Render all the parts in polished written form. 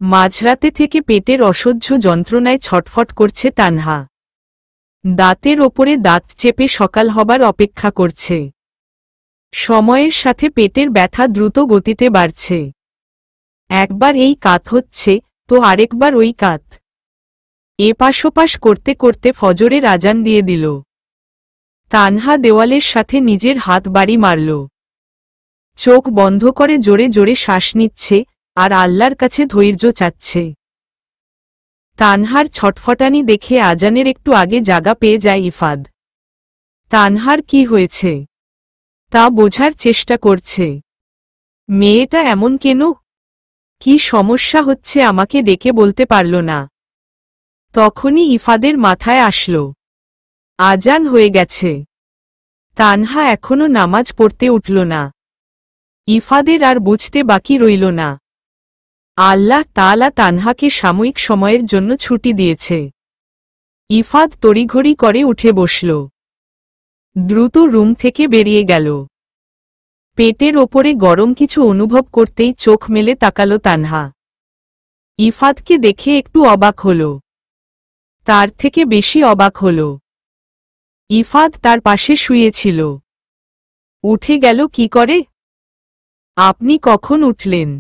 মাঝরাতে থেকে পেটের অসহ্য যন্ত্রণায় ছটফট করছে তানহা। দাঁতের ওপরে দাঁত চেপে সকাল হবার অপেক্ষা করছে। সময়ের সাথে পেটের ব্যথা দ্রুত গতিতে বাড়ছে। একবার এই কাত হচ্ছে তো আরেকবার ওই কাত। এপাশোপাশ করতে করতে ফজরের আজান দিয়ে দিল। তানহা দেওয়ালের সাথে নিজের হাত বাড়ি মারল। চোখ বন্ধ করে জোরে জোরে শ্বাস নিচ্ছে আর আল্লাহর কাছে ধৈর্য চাচ্ছে। তানহার ছটফটানি দেখে আজানের একটু আগে জাগা পেয়ে যায় ইফাদ। তানহার কি হয়েছে তা বোঝার চেষ্টা করছে। মেয়েটা এমন কেন? কি সমস্যা হচ্ছে আমাকে ডেকে বলতে পারল না। তখনই ইফাদের মাথায় আসল আজান হয়ে গেছে। তানহা এখনো নামাজ পড়তে উঠল না। ইফাদের আর বুঝতে বাকি রইল না। আল্লাহ তাআলা তানহাকে সাময়িক সময়ের জন্য ছুটি দিয়েছে। ইফাদ তড়িঘড়ি করে উঠে বসল। দ্রুত রুম থেকে বেরিয়ে গেল। পেটের ওপরে গরম কিছু অনুভব করতেই চোখ মেলে তাকালো তানহা। ইফাদকে দেখে একটু অবাক হল। তার থেকে বেশি অবাক হল ইফাদ তার পাশে শুয়েছিল। উঠে গেল কি করে? আপনি কখন উঠলেন?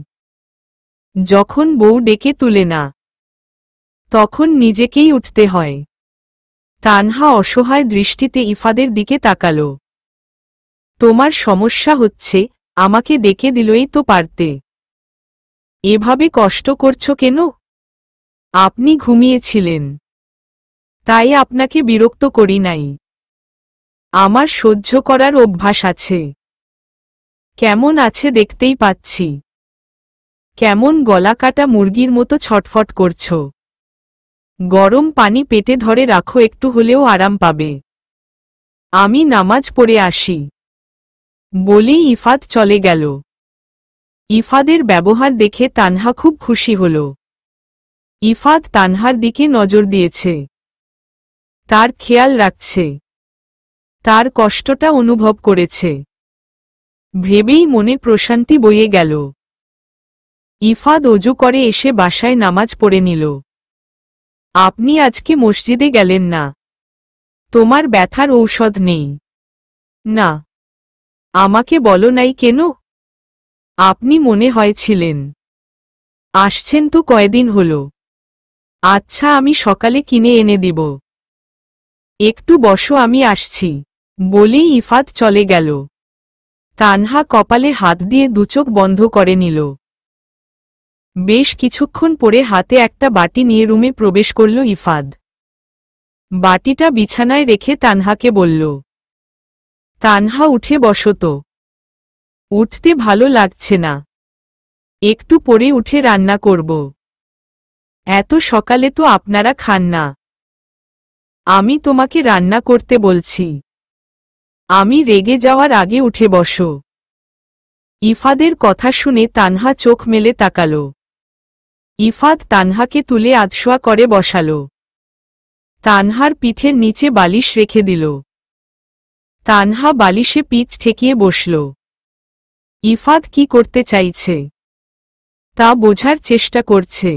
যখন বউ ডেকে তুলে না তখন নিজেকেই উঠতে হয়। তানহা অসহায় দৃষ্টিতে ইফাদের দিকে তাকাল। তোমার সমস্যা হচ্ছে আমাকে ডেকে দিলই তো পারতে। এভাবে কষ্ট করছো কেন? আপনি ঘুমিয়েছিলেন তাই আপনাকে বিরক্ত করি নাই। আমার সহ্য করার অভ্যাস আছে। কেমন আছে দেখতেই পাচ্ছি। কেমন গলা কাটা মুরগির মতো ছটফট করছো। গরম পানি পেটে ধরে রাখো, একটু হলেও আরাম পাবে। আমি নামাজ পড়ে আসি বলেই ইফাদ চলে গেল। ইফাদের ব্যবহার দেখে তানহা খুব খুশি হল। ইফাদ তানহার দিকে নজর দিয়েছে, তার খেয়াল রাখছে, তার কষ্টটা অনুভব করেছে। ভেবেই মনে প্রশান্তি বয়ে গেল। ইফাদ অজু করে এসে বাসায় নামাজ পড়ে নিল। আপনি আজকে মসজিদে গেলেন না? তোমার ব্যথার ঔষধ নেই? না। আমাকে বলো নাই কেন? আপনি মনে হয় ছিলেন। আসছেন তো কয়দিন হল। আচ্ছা আমি সকালে কিনে এনে দিব। একটু বসো আমি আসছি বলেই ইফাদ চলে গেল। তানহা কপালে হাত দিয়ে দুচোখ বন্ধ করে নিল। বেশ কিছুক্ষণ পরে হাতে একটা বাটি নিয়ে রুমে প্রবেশ করল ইফাদ। বাটিটা বিছানায় রেখে তানহাকে বলল, তানহা উঠে বসো তো। উঠতে ভালো লাগছে না, একটু পরে উঠে রান্না করব। এত সকালে তো আপনারা খান না। আমি তোমাকে রান্না করতে বলছি। আমি রেগে যাওয়ার আগে উঠে বসো। ইফাদের কথা শুনে তানহা চোখ মেলে তাকাল। ইফাদ তানহাকে তুলে আধশোয়া করে বসাল। তানহার পিঠের নিচে বালিশ রেখে দিল। তানহা বালিশে পিঠ ঠেকিয়ে বসল। ইফাদ কি করতে চাইছে তা বোঝার চেষ্টা করছে।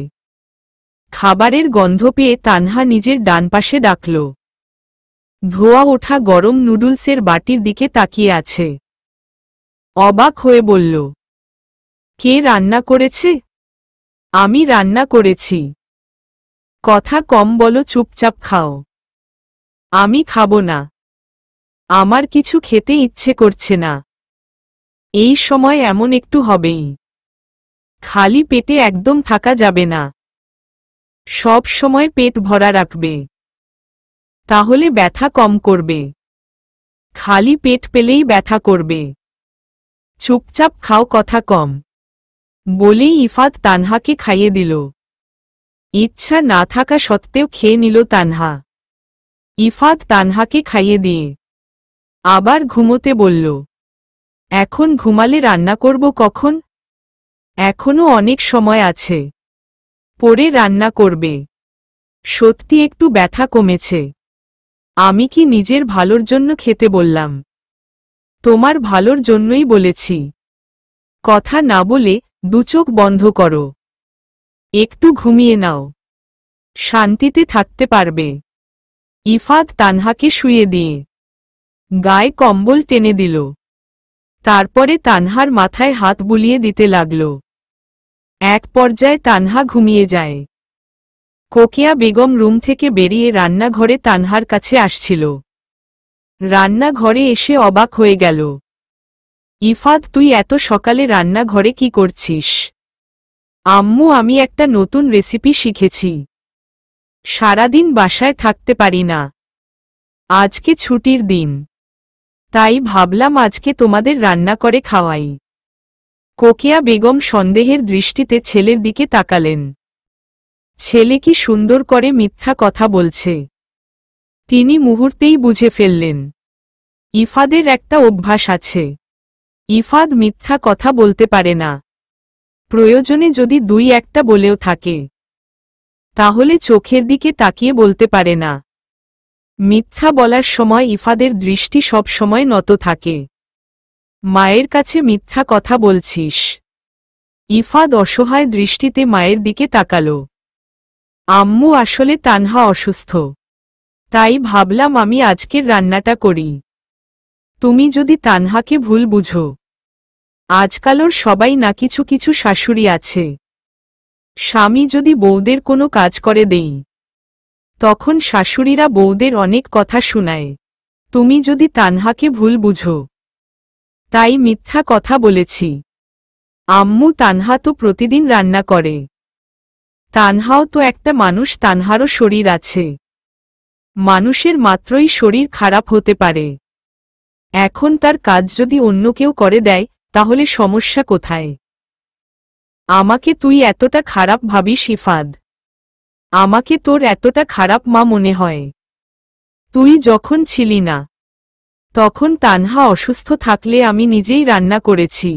খাবারের গন্ধ পেয়ে তানহা নিজের ডান পাশে ডাকল। ধোয়া ওঠা গরম নুডলসের বাটির দিকে তাকিয়ে আছে। অবাক হয়ে বলল, কে রান্না করেছে? আমি রান্না করেছি। কথা কম বলো, চুপচাপ খাও। আমি খাবো না। আমার কিছু খেতে ইচ্ছে করছে না। এই সময় এমন একটু হবেই। খালি পেটে একদম থাকা যাবে না। সব সময় পেট ভরা রাখবে, তাহলে ব্যথা কম করবে। খালি পেট পেলেই ব্যথা করবে। চুপচাপ খাও, কথা কম বলেই ইফাদ তানহাকে খাইয়ে দিল। ইচ্ছা না থাকা সত্ত্বেও খেয়ে নিল তানহা। ইফাদ তানহাকে খাইয়ে দিয়ে আবার ঘুমোতে বলল। এখন ঘুমালে রান্না করব কখন? এখনো অনেক সময় আছে, পরে রান্না করবে। সত্যি একটু ব্যথা কমেছে। আমি কি নিজের ভালোর জন্য খেতে বললাম? তোমার ভালোর জন্যই বলেছি। কথা না বলে দুচোখ বন্ধ করো। একটু ঘুমিয়ে নাও, শান্তিতে থাকতে পারবে। ইফাদ তানহাকে শুয়ে দিয়ে গায়ে কম্বল টেনে দিল। তারপরে তানহার মাথায় হাত বুলিয়ে দিতে লাগল। এক পর্যায়ে তানহা ঘুমিয়ে যায়। কোকিয়া বেগম রুম থেকে বেরিয়ে রান্নাঘরে তানহার কাছে আসছিল। রান্নাঘরে এসে অবাক হয়ে গেল। ইফাদ, তুই এত সকালে রান্নাঘরে কি করছিস? আম্মু, আমি একটা নতুন রেসিপি শিখেছি। সারাদিন বাসায় থাকতে পারি না, আজকে ছুটির দিন, তাই ভাবলাম আজকে তোমাদের রান্না করে খাওয়াই। কোকিয়া বেগম সন্দেহের দৃষ্টিতে ছেলের দিকে তাকালেন। ছেলে কি সুন্দর করে মিথ্যা কথা বলছে। তিনি মুহূর্তেই বুঝে ফেললেন ইফাদের একটা অভ্যাস আছে। ইফাদ মিথ্যা কথা বলতে পারে না। প্রয়োজনে যদি দুই একটা বলেও থাকে, তাহলে চোখের দিকে তাকিয়ে বলতে পারে না। মিথ্যা বলার সময় ইফাদের দৃষ্টি সব সময় নত থাকে। মায়ের কাছে মিথ্যা কথা বলছিস? ইফাদ অসহায় দৃষ্টিতে মায়ের দিকে তাকাল। আম্মু, আসলে তানহা অসুস্থ, তাই ভাবলাম আমি আজকের রান্নাটা করি। তুমি যদি তানহাকে ভুল বুঝো। আজকালর সবাই না কিছু কিছু শাশুড়ি আছে, স্বামী যদি বউদের কোনো কাজ করে দেই, তখন শাশুড়িরা বউদের অনেক কথা শোনায়। তুমি যদি তানহাকে ভুল বুঝো, তাই মিথ্যা কথা বলেছি। আম্মু, তানহা তো প্রতিদিন রান্না করে। তানহাও তো একটা মানুষ, তানহারও শরীর আছে। মানুষের মাত্রই শরীর খারাপ হতে পারে। এখন তার কাজ যদি অন্য কেউ করে দেয়, তাহলে সমস্যা কোথায়? আমাকে তুই এতটা খারাপ ভাবিস ইফাদ? আমাকে তোর এতটা খারাপ মা মনে হয়? তুই যখন ছিলি না, তখন তানহা অসুস্থ থাকলে আমি নিজেই রান্না করেছি।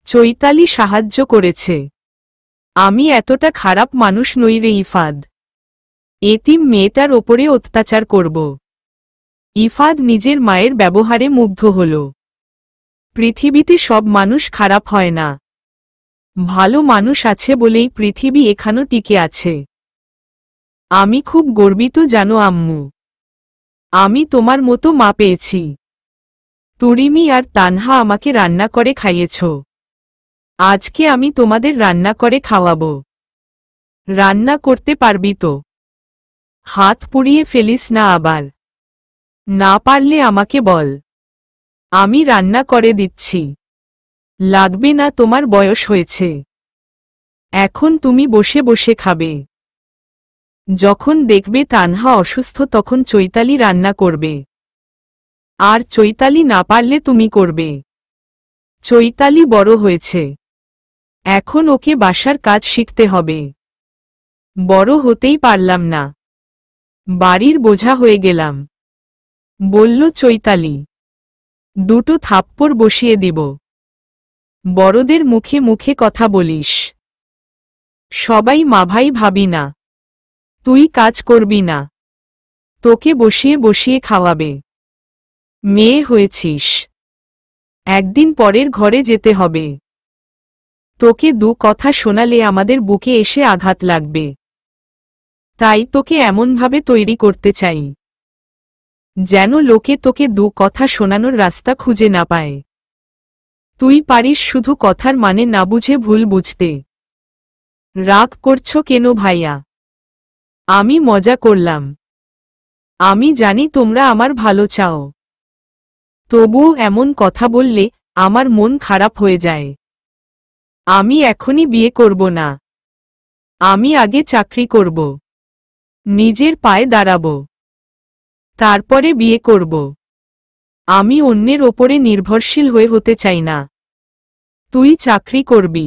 চৈতালি সাহায্য করেছে। আমি এতটা খারাপ মানুষ নই রে ইফাদ। এতিম মেয়েটার ওপরে অত্যাচার করব? ইফাদ নিজের মায়ের ব্যবহারে মুগ্ধ হল। পৃথিবীতে সব মানুষ খারাপ হয় না, ভালো মানুষ আছে বলেই পৃথিবী এখানো টিকে আছে। আমি খুব গর্বিত জানো আম্মু, আমি তোমার মতো মা পেয়েছি। তুরিমি আর তানহা আমাকে রান্না করে খাইয়েছ। আজকে আমি তোমাদের রান্না করে খাওয়াবো। রান্না করতে পারবি তো? হাত পুড়িয়ে ফেলিস না আবার। না পারলে আমাকে বল, আমি রান্না করে দিচ্ছি। লাগবে না, তোমার বয়স হয়েছে, এখন তুমি বসে বসে খাবে। যখন দেখবে তানহা অসুস্থ, তখন চৈতালি রান্না করবে। আর চৈতালি না পারলে তুমি করবে। চৈতালি বড় হয়েছে, এখন ওকে বাসার কাজ শিখতে হবে। বড় হতেই পারলাম না, বাড়ির বোঝা হয়ে গেলাম, বলল চৈতালি। দুটো থাপ্পড় বসিয়ে দিব। বড়দের মুখে মুখে কথা বলিস। সবাই মা ভাই ভাবি না। তুই কাজ করবি না, তোকে বসিয়ে বসিয়ে খাওয়াবে। মেয়ে হয়েছিস, একদিন পরের ঘরে যেতে হবে। তোকে দু কথা শোনালে আমাদের বুকে এসে আঘাত লাগবে। তাই তোকে এমনভাবে তৈরি করতে চাই, যেন লোকে তোকে দু কথা শোনানোর রাস্তা খুঁজে না পায়। তুই পারিস শুধু কথার মানে না বুঝে ভুল বুঝতে। রাগ করছো কেন ভাইয়া? আমি মজা করলাম। আমি জানি তোমরা আমার ভালো চাও, তবুও এমন কথা বললে আমার মন খারাপ হয়ে যায়। আমি এখনই বিয়ে করব না, আমি আগে চাকরি করব, নিজের পায়ে দাঁড়াব, তারপরে বিয়ে করব। আমি অন্যের ওপরে নির্ভরশীল হয়ে হতে চাই না। তুই চাকরি করবি,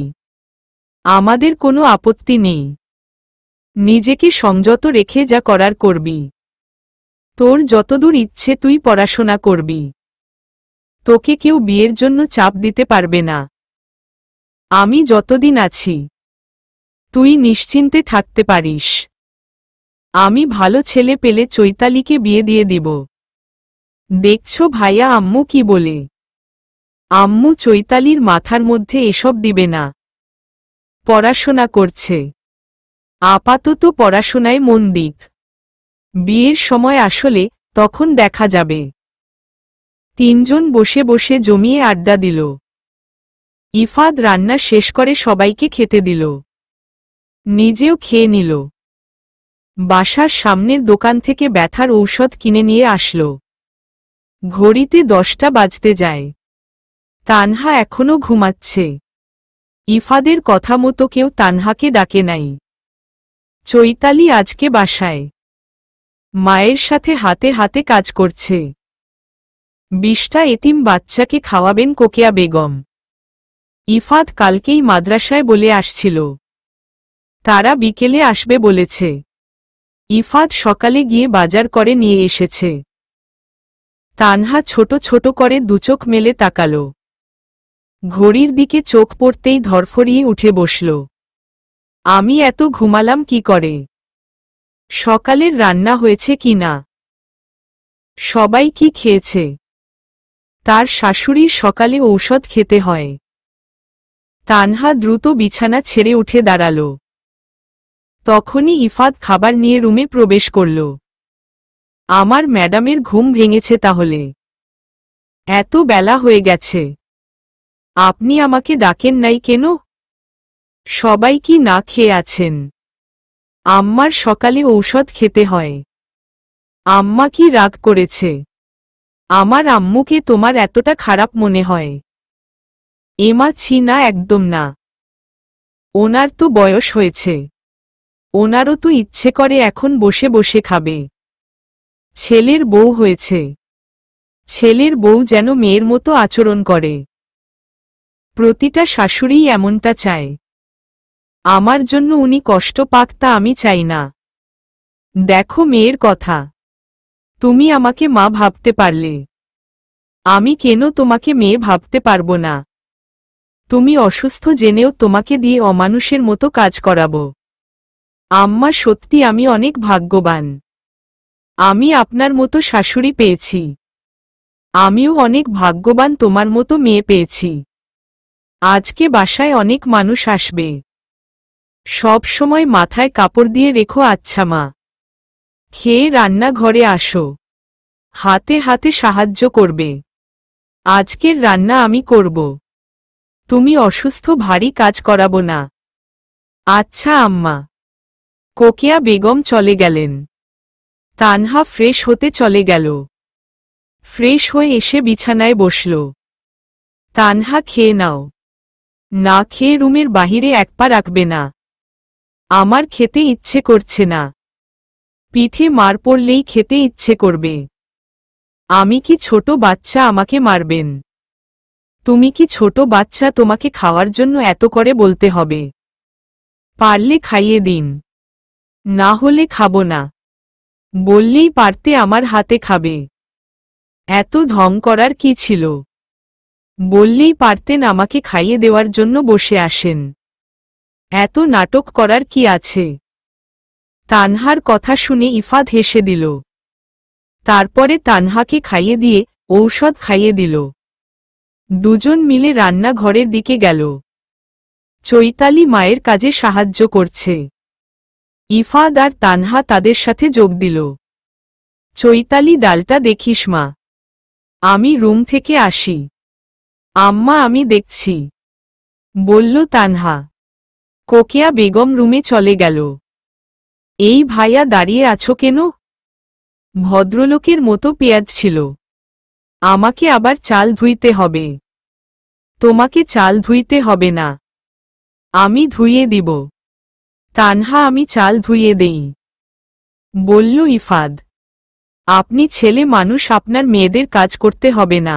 আমাদের কোনো আপত্তি নেই। নিজেকে সংযত রেখে যা করার করবি। তোর যতদূর ইচ্ছে তুই পড়াশোনা করবি। তোকে কেউ বিয়ের জন্য চাপ দিতে পারবে না। আমি যতদিন আছি, তুই নিশ্চিন্তে থাকতে পারিস। আমি ভালো ছেলে পেলে চৈতালিকে বিয়ে দিয়ে দিব। দেখছো ভাইয়া আম্মু কি বলে? আম্মু চৈতালির মাথার মধ্যে এসব দিবে না। পড়াশোনা করছে। আপাতত পড়াশোনায় মন দিক। বিয়ের সময় আসলে তখন দেখা যাবে। তিনজন বসে বসে জমিয়ে আড্ডা দিল। ইফাদ রান্না শেষ করে সবাইকে খেতে দিল। নিজেও খেয়ে নিল। বাসার সামনের দোকান থেকে ব্যথার ঔষধ কিনে নিয়ে আসলো। ঘড়িতে 10টা বাজতে যায়। তানহা এখনো ঘুমাচ্ছে। ইফাদের কথা মতো কেউ তানহাকে ডাকে নাই। চৈতালি আজকে বাসায় মায়ের সাথে হাতে হাতে কাজ করছে। 20টা এতিম বাচ্চাকে খাওয়াবেন কোকিয়া বেগম। ইফাদ কালকেই মাদ্রাসায় বলে আসছিল, তারা বিকেলে আসবে বলেছে। ইফাদ সকালে গিয়ে বাজার করে নিয়ে এসেছে। তানহা ছোট ছোট করে দুচোখ মেলে তাকাল। ঘড়ির দিকে চোখ পড়তেই ধরফরিয়ে উঠে বসল। আমি এত ঘুমালাম কি করে? সকালের রান্না হয়েছে কি না? সবাই কি খেয়েছে? তার শাশুড়ির সকালে ঔষধ খেতে হয়। তানহা দ্রুত বিছানা ছেড়ে উঠে দাঁড়াল। তখনই ইফাদ খাবার নিয়ে রুমে প্রবেশ করল। আমার ম্যাডামের ঘুম ভেঙেছে তাহলে? এত বেলা হয়ে গেছে, আপনি আমাকে ডাকেন নাই কেন? সবাই কি না খেয়ে আছেন? আম্মার সকালে ঔষধ খেতে হয়। আম্মা কি রাগ করেছে? আমার আম্মুকে তোমার এতটা খারাপ মনে হয়? এমা ছি না, একদম না। ওনার তো বয়স হয়েছে, ওনারও তো ইচ্ছে করে এখন বসে বসে খাবে। ছেলের বউ হয়েছে, ছেলের বউ যেন মেয়ের মতো আচরণ করে। প্রতিটা শাশুড়িই এমনটা চায়। আমার জন্য উনি কষ্ট পাক তা আমি চাই না। দেখো মেয়ের কথা, তুমি আমাকে মা ভাবতে পারলে, আমি কেন তোমাকে মেয়ে ভাবতে পারবো না? তুমি অসুস্থ জেনেও তোমাকে দিয়ে অমানুষের মতো কাজ করাবো? আম্মা সত্যি আমি অনেক ভাগ্যবান। আমি আপনার মতো শাশুড়ি পেয়েছি। আমিও অনেক ভাগ্যবান তোমার মতো মেয়ে পেয়েছি। আজকে বাসায় অনেক মানুষ আসবে। সব সময় মাথায় কাপড় দিয়ে রেখো, আচ্ছা মা? খেয়ে রান্নাঘরে আসো, হাতে হাতে সাহায্য করবে। আজকের রান্না আমি করব, তুমি অসুস্থ, ভারী কাজ করাবো না। আচ্ছা আম্মা। কোকিয়া বেগম চলে গেলেন। তানহা ফ্রেশ হতে চলে গেল। ফ্রেশ হয়ে এসে বিছানায় বসল। তানহা খেয়ে নাও। না খেয়ে রুমের বাহিরে এক পা রাখবে না। আমার খেতে ইচ্ছে করছে না। পিঠে মার পড়লেই খেতে ইচ্ছে করবে। আমি কি ছোট বাচ্চা আমাকে মারবেন? তুমি কি ছোট বাচ্চা তোমাকে খাওয়ার জন্য এত করে বলতে হবে? পারলে খাইয়ে দিন, না হলে খাবো না। বললেই পারতে আমার হাতে খাবে। এত ঢং করার কি ছিল? বললেই পারতেন আমাকে খাইয়ে দেওয়ার জন্য বসে আসেন। এত নাটক করার কি আছে? তানহার কথা শুনে ইফাদ হেসে দিল। তারপরে তানহাকে খাইয়ে দিয়ে ঔষধ খাইয়ে দিল। দুজন মিলে রান্নাঘরের দিকে গেল। চৈতালি মায়ের কাজে সাহায্য করছে। ইফাদ আর তানহা তাদের সাথে যোগ দিল। চৈতালি, ডালটা দেখিস মা, আমি রুম থেকে আসি। আম্মা আমি দেখছি, বলল তানহা। কোকিয়া বেগম রুমে চলে গেল। এই ভাইয়া দাঁড়িয়ে আছো কেন? ভদ্রলোকের মতো পেঁয়াজ ছিল। আমাকে আবার চাল ধুইতে হবে। তোমাকে চাল ধুইতে হবে না, আমি ধুইয়ে দিব। তানহা, আমি চাল ধুইয়ে দেই, বলল ইফাদ। আপনি ছেলে মানুষ, আপনার মেয়েদের কাজ করতে হবে না।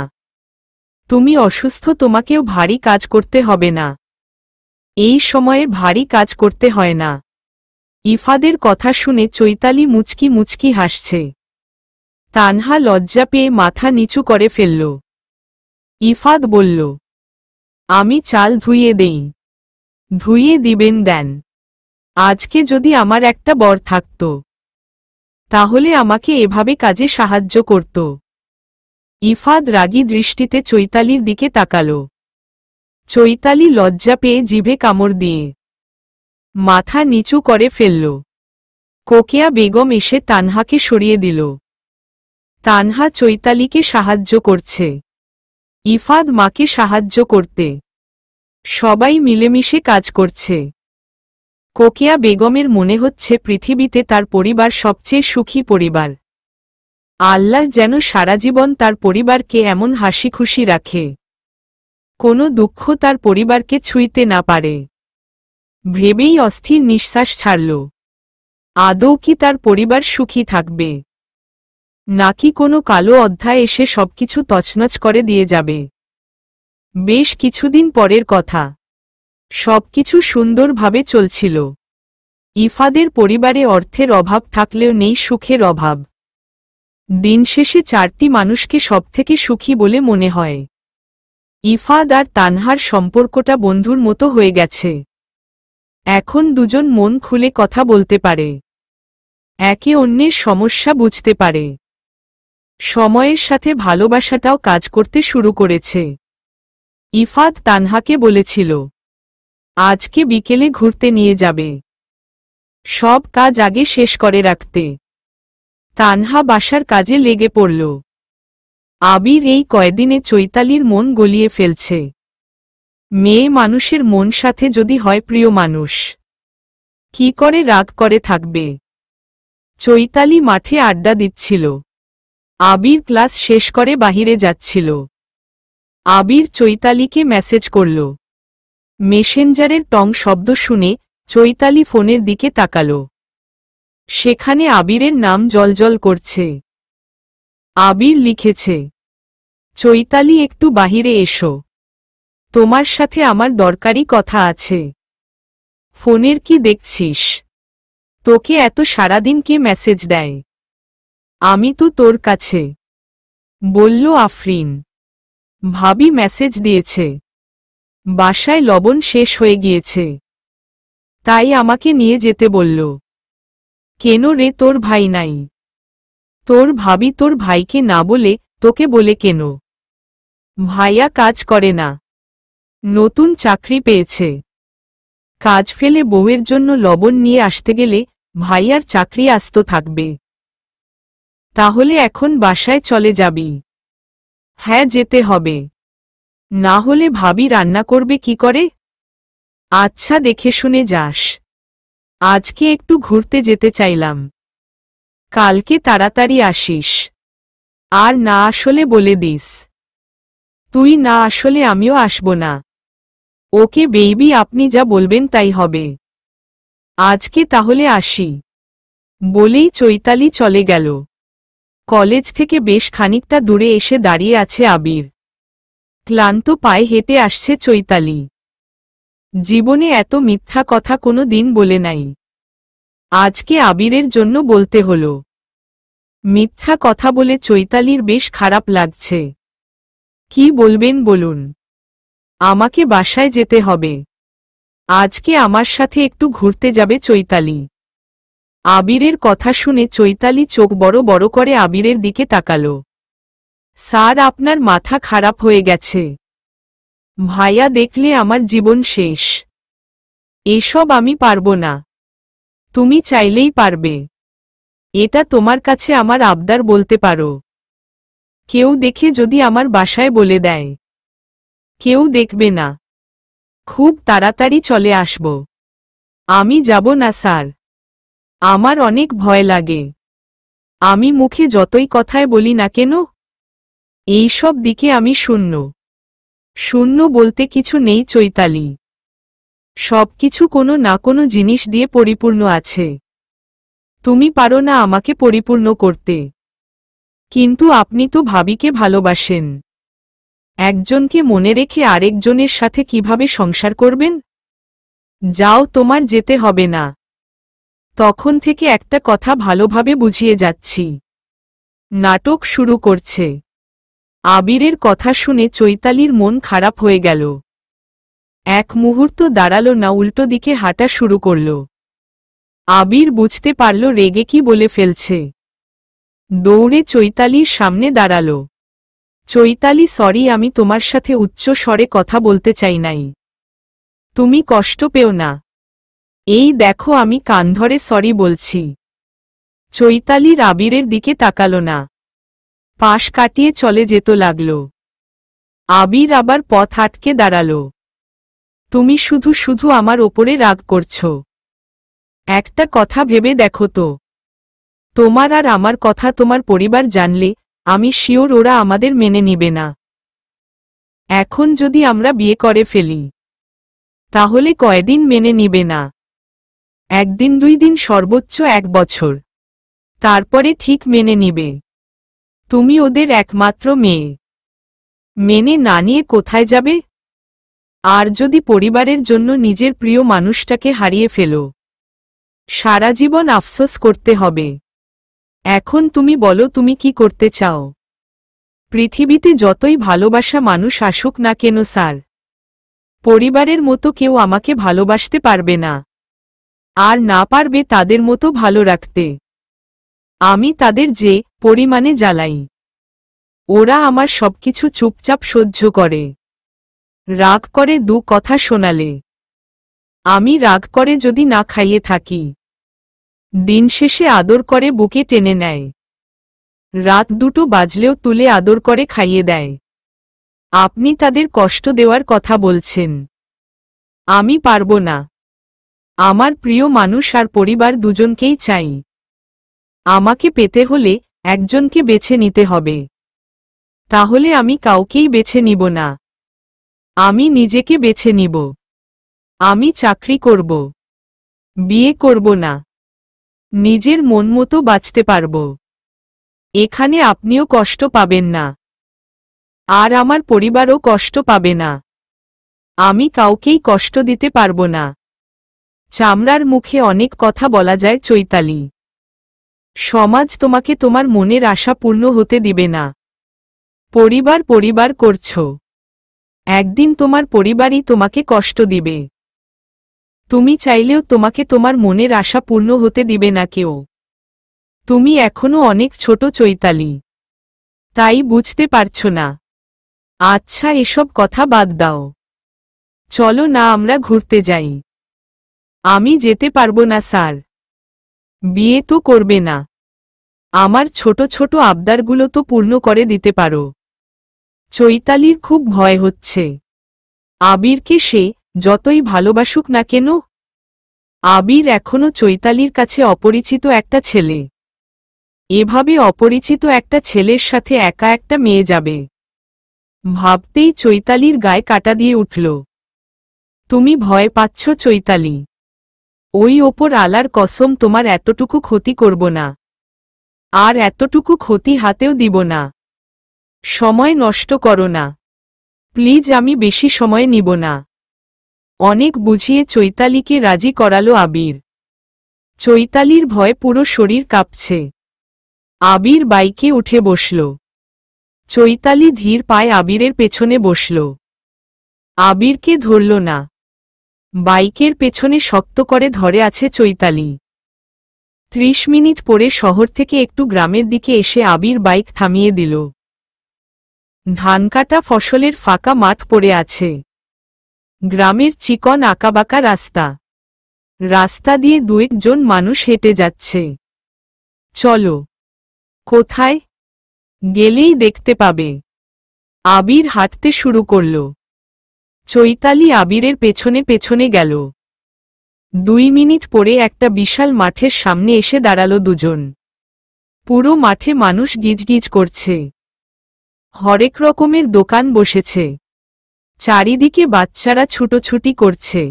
তুমি অসুস্থ, তোমাকেও ভারী কাজ করতে হবে না। এই সময়ে ভারী কাজ করতে হয় না। ইফাদের কথা শুনে চৈতালি মুচকি মুচকি হাসছে। তানহা লজ্জা পেয়ে মাথা নিচু করে ফেলল। ইফাদ বলল, আমি চাল ধুইয়ে দেই। ধুইয়ে দিবেন, দেন। আজকে যদি আমার একটা বর থাকত, তাহলে আমাকে এভাবে কাজে সাহায্য করত। ইফাদ রাগী দৃষ্টিতে চৈতালির দিকে তাকাল। চৈতালি লজ্জা পেয়ে জিভে কামড় দিয়ে মাথা নিচু করে ফেলল। কোকিয়া বেগম এসে তানহাকে সরিয়ে দিল। তানহা চৈতালিকে সাহায্য করছে, ইফাদ মাকে সাহায্য করতে। সবাই মিলেমিশে কাজ করছে। কোকিয়া বেগমের মনে হচ্ছে পৃথিবীতে তার পরিবার সবচেয়ে সুখী পরিবার। আল্লাহ যেন সারা জীবন তার পরিবারকে এমন হাসি খুশি রাখে, কোনো দুঃখ তার পরিবারকে ছুঁইতে না পারে। ভেবেই অস্থির নিঃশ্বাস ছাড়ল। আদৌ কি তার পরিবার সুখী থাকবে, নাকি কোনো কালো অধ্যায় এসে সবকিছু তছনছ করে দিয়ে যাবে? বেশ কিছুদিন পরের কথা। সবকিছু সুন্দরভাবে চলছিল। ইফাদের পরিবারে অর্থের অভাব থাকলেও নেই সুখের অভাব। দিন শেষে 4টি মানুষকে সবথেকে সুখী বলে মনে হয়। ইফাদ আর তানহার সম্পর্কটা বন্ধুর মতো হয়ে গেছে। এখন দুজন মন খুলে কথা বলতে পারে, একে অন্যের সমস্যা বুঝতে পারে। সময়ের সাথে ভালোবাসাটাও কাজ করতে শুরু করেছে। ইফাদ তানহাকে বলেছিল, আজকে বিকেলে ঘুরতে নিয়ে যাবে, সব কাজ আগে শেষ করে রাখতে। তানহা বাসার কাজে লেগে পড়ল। আবির এই কয়দিনে চৈতালির মন গলিয়ে ফেলছে। মেয়ে মানুষের মন সাথে যদি হয় প্রিয় মানুষ, কি করে রাগ করে থাকবে? চৈতালি মাঠে আড্ডা দিচ্ছিল। আবির ক্লাস শেষ করে বাহিরে যাচ্ছিল। আবির চৈতালিকে মেসেজ করল। মেসেঞ্জারের টং শব্দ শুনে চৈতালি ফোনের দিকে তাকাল। সেখানে আবিরের নাম জ্বলজ্বল করছে। আবির লিখেছে, চৈতালি একটু বাহিরে এসো, তোমার সাথে আমার দরকারি কথা আছে। ফোনের কি দেখছিস? তোকে এত সারাদিন কে মেসেজ দেয়? আমি তো তোর কাছে, বলল আফরিন। ভাবি মেসেজ দিয়েছে, বাসায় লবণ শেষ হয়ে গিয়েছে, তাই আমাকে নিয়ে যেতে বলল। কেন রে, তোর ভাই নাই? তোর ভাবি তোর ভাইকে না বলে তোকে বলে কেন? ভাইয়া কাজ করে না, নতুন চাকরি পেয়েছে। কাজ ফেলে বউয়ের জন্য লবণ নিয়ে আসতে গেলে ভাইয়ার চাকরি আস্ত থাকবে। তাহলে এখন বাসায় চলে যাবি? হ্যাঁ, যেতে হবে, না হলে ভাবি রান্না করবে কি করে? আচ্ছা, দেখে শুনে যাস। আজকে একটু ঘুরতে যেতে চাইলাম, কালকে তাড়াতাড়ি আসিস। আর না আসলে বলে দিস। তুই না আসলে আমিও আসব না। ওকে বেবি, আপনি যা বলবেন তাই হবে। আজকে তাহলে আসি, বলেই চৈতালি চলে গেল। কলেজ থেকে বেশ খানিকটা দূরে এসে দাঁড়িয়ে আছে আবির। ক্লান্ত পায়ে হেঁটে আসছে চৈতালি। জীবনে এত মিথ্যা কথা কোনো দিন বলে নাই, আজকে আবিরের জন্য বলতে হলো। মিথ্যা কথা বলে চৈতালির বেশ খারাপ লাগছে। কি বলবেন বলুন? আমাকে বাসায় যেতে হবে, আজকে আমার সাথে একটু ঘুরতে যাবে চৈতালি। আবিরের কথা শুনে চৈতালি চোখ বড় বড় করে আবিরের দিকে তাকাল। স্যার, আপনার মাথা খারাপ হয়ে গেছে। ভাইয়া দেখলে আমার জীবন শেষ। এসব আমি পারব না, তুমি চাইলেই পারবে। এটা তোমার কাছে আমার আবদার বলতে পারো। কেউ দেখে যদি আমার বাসায় বলে দেয়? কেউ দেখবে না, খুব তাড়াতাড়ি চলে আসব। আমি যাব না স্যার, আমার অনেক ভয় লাগে। আমি মুখে যতই কথায় বলি না কেন, এইসব দিকে আমি শূন্য। শূন্য বলতে কিছু নেই চৈতালি, সবকিছু কোনো না কোনো জিনিস দিয়ে পরিপূর্ণ আছে। তুমি পারো না আমাকে পরিপূর্ণ করতে। কিন্তু আপনি তো ভাবিকে ভালোবাসেন। একজনকে মনে রেখে আরেকজনের সাথে কিভাবে সংসার করবেন? যাও, তোমার যেতে হবে না। তখন থেকে একটা কথা ভালোভাবে বুঝিয়ে যাচ্ছি। নাটক শুরু করছে। আবিরের কথা শুনে চৈতালির মন খারাপ হয়ে গেল। এক মুহূর্ত দাঁড়ালো না, উল্টো দিকে হাঁটা শুরু করল। আবির বুঝতে পারল রেগে কি বলে ফেলছে। দৌড়ে চৈতালির সামনে দাঁড়াল। চৈতালি, সরি, আমি তোমার সাথে উচ্চ স্বরে কথা বলতে চাই নাই। তুমি কষ্ট পেও না। এই দেখো আমি কান ধরে সরি বলছি। চৈতালির আবিরের দিকে তাকালো না, পাশ কাটিয়ে চলে যেতে লাগল। আবির আবার পথ আটকে দাঁড়াল। তুমি শুধু শুধু আমার ওপরে রাগ করছো। একটা কথা ভেবে দেখো তো, তোমার আর আমার কথা তোমার পরিবার জানলে আমি শিওর ওরা আমাদের মেনে নিবে না। এখন যদি আমরা বিয়ে করে ফেলি তাহলে কয়দিন মেনে নিবে না? একদিন, 2 দিন, সর্বোচ্চ 1 বছর। তারপরে ঠিক মেনে নিবে। তুমি ওদের একমাত্র মেয়ে, মেনে না নিয়ে কোথায় যাবে? আর যদি পরিবারের জন্য নিজের প্রিয় মানুষটাকে হারিয়ে ফেলো, সারা জীবন আফসোস করতে হবে। এখন তুমি বলো তুমি কি করতে চাও? পৃথিবীতে যতই ভালোবাসা মানুষ আসুক না কেন স্যার, পরিবারের মতো কেউ আমাকে ভালোবাসতে পারবে না, আর না পারবে তাদের মতো ভালো রাখতে। আমি তাদের যে পরিমাণে জ্বালাই, ওরা আমার সবকিছু চুপচাপ সহ্য করে। রাগ করে 2 কথা শোনালে, আমি রাগ করে যদি না খাইয়ে থাকি, দিন শেষে আদর করে বুকে টেনে নেয়। রাত 2টো বাজলেও তুলে আদর করে খাইয়ে দেয়। আপনি তাদের কষ্ট দেওয়ার কথা বলছেন। আমি পারবো না। আমার প্রিয় মানুষ আর পরিবার দুজনকেই চাই। আমাকে পেতে হলে একজনকে বেছে নিতে হবে। তাহলে আমি কাউকেই বেছে নিব না। আমি নিজেকে বেছে নিব। আমি চাকরি করব, বিয়ে করব না, নিজের মন মতো বাঁচতে পারব। এখানে আপনিও কষ্ট পাবেন না, আর আমার পরিবারও কষ্ট পাবে না। আমি কাউকেই কষ্ট দিতে পারব না। চামড়ার মুখে অনেক কথা বলা যায় চৈতালি। সমাজ তোমাকে তোমার মনের আশা পূর্ণ হতে দিবে না। পরিবার পরিবার করছো, একদিন তোমার পরিবারই তোমাকে কষ্ট দিবে। তুমি চাইলেও তোমাকে তোমার মনের আশা পূর্ণ হতে দিবে না কেউ। তুমি এখনো অনেক ছোট চৈতালি, তাই বুঝতে পারছো না। আচ্ছা এসব কথা বাদ দাও, চলো না আমরা ঘুরতে যাই। আমি যেতে পারবো না স্যার। বিয়ে তো করবে না, আমার ছোট ছোট আবদারগুলো তো পূর্ণ করে দিতে পারো। চৈতালির খুব ভয় হচ্ছে। আবিরকে সে যতই ভালোবাসুক না কেন, আবির এখনো চৈতালির কাছে অপরিচিত একটা ছেলে। এভাবে অপরিচিত একটা ছেলের সাথে একা একটা মেয়ে যাবে, ভাবতেই চৈতালির গায়ে কাটা দিয়ে উঠল। তুমি ভয় পাচ্ছ চৈতালি? ওই ওপর আলার কসম তোমার এতটুকু ক্ষতি করব না, আর এতটুকু ক্ষতি হাতেও দিব না। সময় নষ্ট করো না প্লিজ, আমি বেশি সময় নিব না। অনেক বুঝিয়ে চৈতালিকে রাজি করালো আবির। চৈতালির ভয়ে পুরো শরীর কাঁপছে। আবির বাইকে উঠে বসল। চৈতালি ধীর পায়ে আবিরের পেছনে বসল। আবিরকে ধরল না, বাইকের পেছনে শক্ত করে ধরে আছে চৈতালি। 30 মিনিট পরে শহর থেকে একটু গ্রামের দিকে এসে আবির বাইক থামিয়ে দিল। ধানকাটা ফসলের ফাঁকা মাঠ পড়ে আছে। গ্রামের চিকন আঁকাবাঁকা রাস্তা, রাস্তা দিয়ে 2 জন মানুষ হেঁটে যাচ্ছে। চলো। কোথায়? গেলেই দেখতে পাবে। আবির হাঁটতে শুরু করল। চৈতালি আবিরের পেছনে পেছনে গেল। 2 মিনিট পরে একটা বিশাল মাঠের সামনে এসে দাঁড়ালো দুজন। পুরো মাঠে মানুষ গিজগিজ করছে। হরেক রকমের দোকান বসেছে। চারিদিকে বাচ্চারা ছুটোছুটি করছে।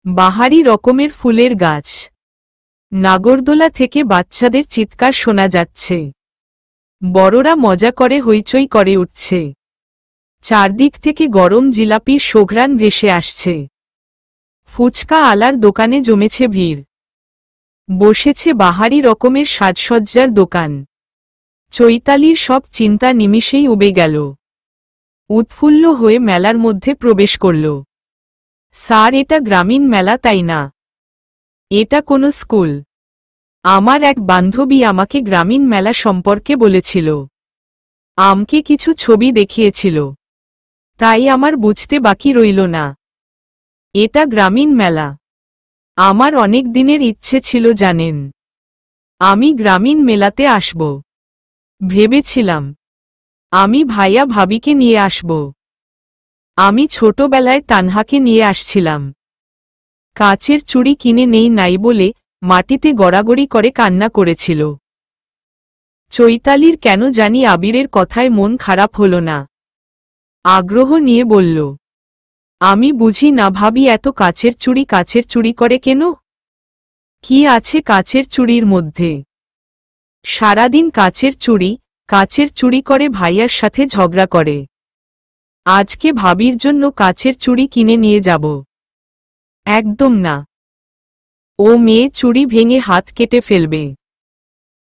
বাহারি রকমের ফুলের গাছ। নাগরদোলা থেকে বাচ্চাদের চিৎকার শোনা যাচ্ছে। বড়রা মজা করে হইচই করে উঠছে। চারদিক থেকে গরম জিলাপির সুঘ্রাণ ভেসে আসছে। ফুচকা আলার দোকানে জমেছে ভিড়। বসেছে বাহারি রকমের সাজসজ্জার দোকান। চৈতালির সব চিন্তা নিমিষেই উবে গেল। উৎফুল্ল হয়ে মেলার মধ্যে প্রবেশ করল। স্যার, এটা গ্রামীণ মেলা তাই না? এটা কোনো স্কুল? আমার এক বান্ধবী আমাকে গ্রামীণ মেলা সম্পর্কে বলেছিল। আমাকে কিছু ছবি দেখিয়েছিল, তাই আমার বুঝতে বাকি রইল না। এটা গ্রামীণ মেলা। আমার অনেক দিনের ইচ্ছে ছিল জানেন, আমি গ্রামীণ মেলাতে আসব। ভেবেছিলাম আমি ভাইয়া ভাবিকে নিয়ে আসব। আমি ছোটবেলায় তানহাকে নিয়ে আসছিলাম। কাচের চুড়ি কিনে নেই নাই বলে মাটিতে গড়াগড়ি করে কান্না করেছিল। চৈতালির কেন জানি আবিরের কথায় মন খারাপ হল না। আগ্রহ নিয়ে বলল, আমি বুঝি না ভাবি, এত কাচের চুড়ি করে কেন? কি আছে কাচের চুড়ির মধ্যে? সারাদিন কাচের চুড়ি করে ভাইয়ার সাথে ঝগড়া করে। আজকে ভাবির জন্য কাচের চুড়ি কিনে নিয়ে যাব? একদম না। ও মেয়ে চুড়ি ভেঙে হাত কেটে ফেলবে।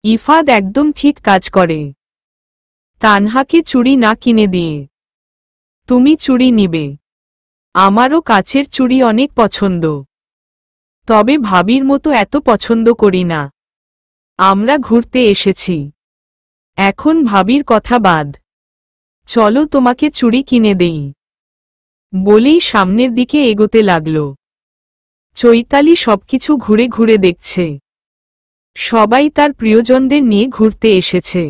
ইফাদ একদম ঠিক কাজ করে। তানহাকে চুড়ি না কিনে দিয়ে তুমি চুড়ি নিবে? আমারও কাচের চুড়ি অনেক পছন্দ, তবে ভাবির মতো এত পছন্দ করি না। আমরা ঘুরতে এসেছি, এখন ভাবির কথা বাদ। চলো তোমাকে চুড়ি কিনে দেই। বলেই সামনের দিকে এগোতে লাগল। চৈতালি সবকিছু ঘুরে ঘুরে দেখছে। সবাই তার প্রিয়জনদের নিয়ে ঘুরতে এসেছে।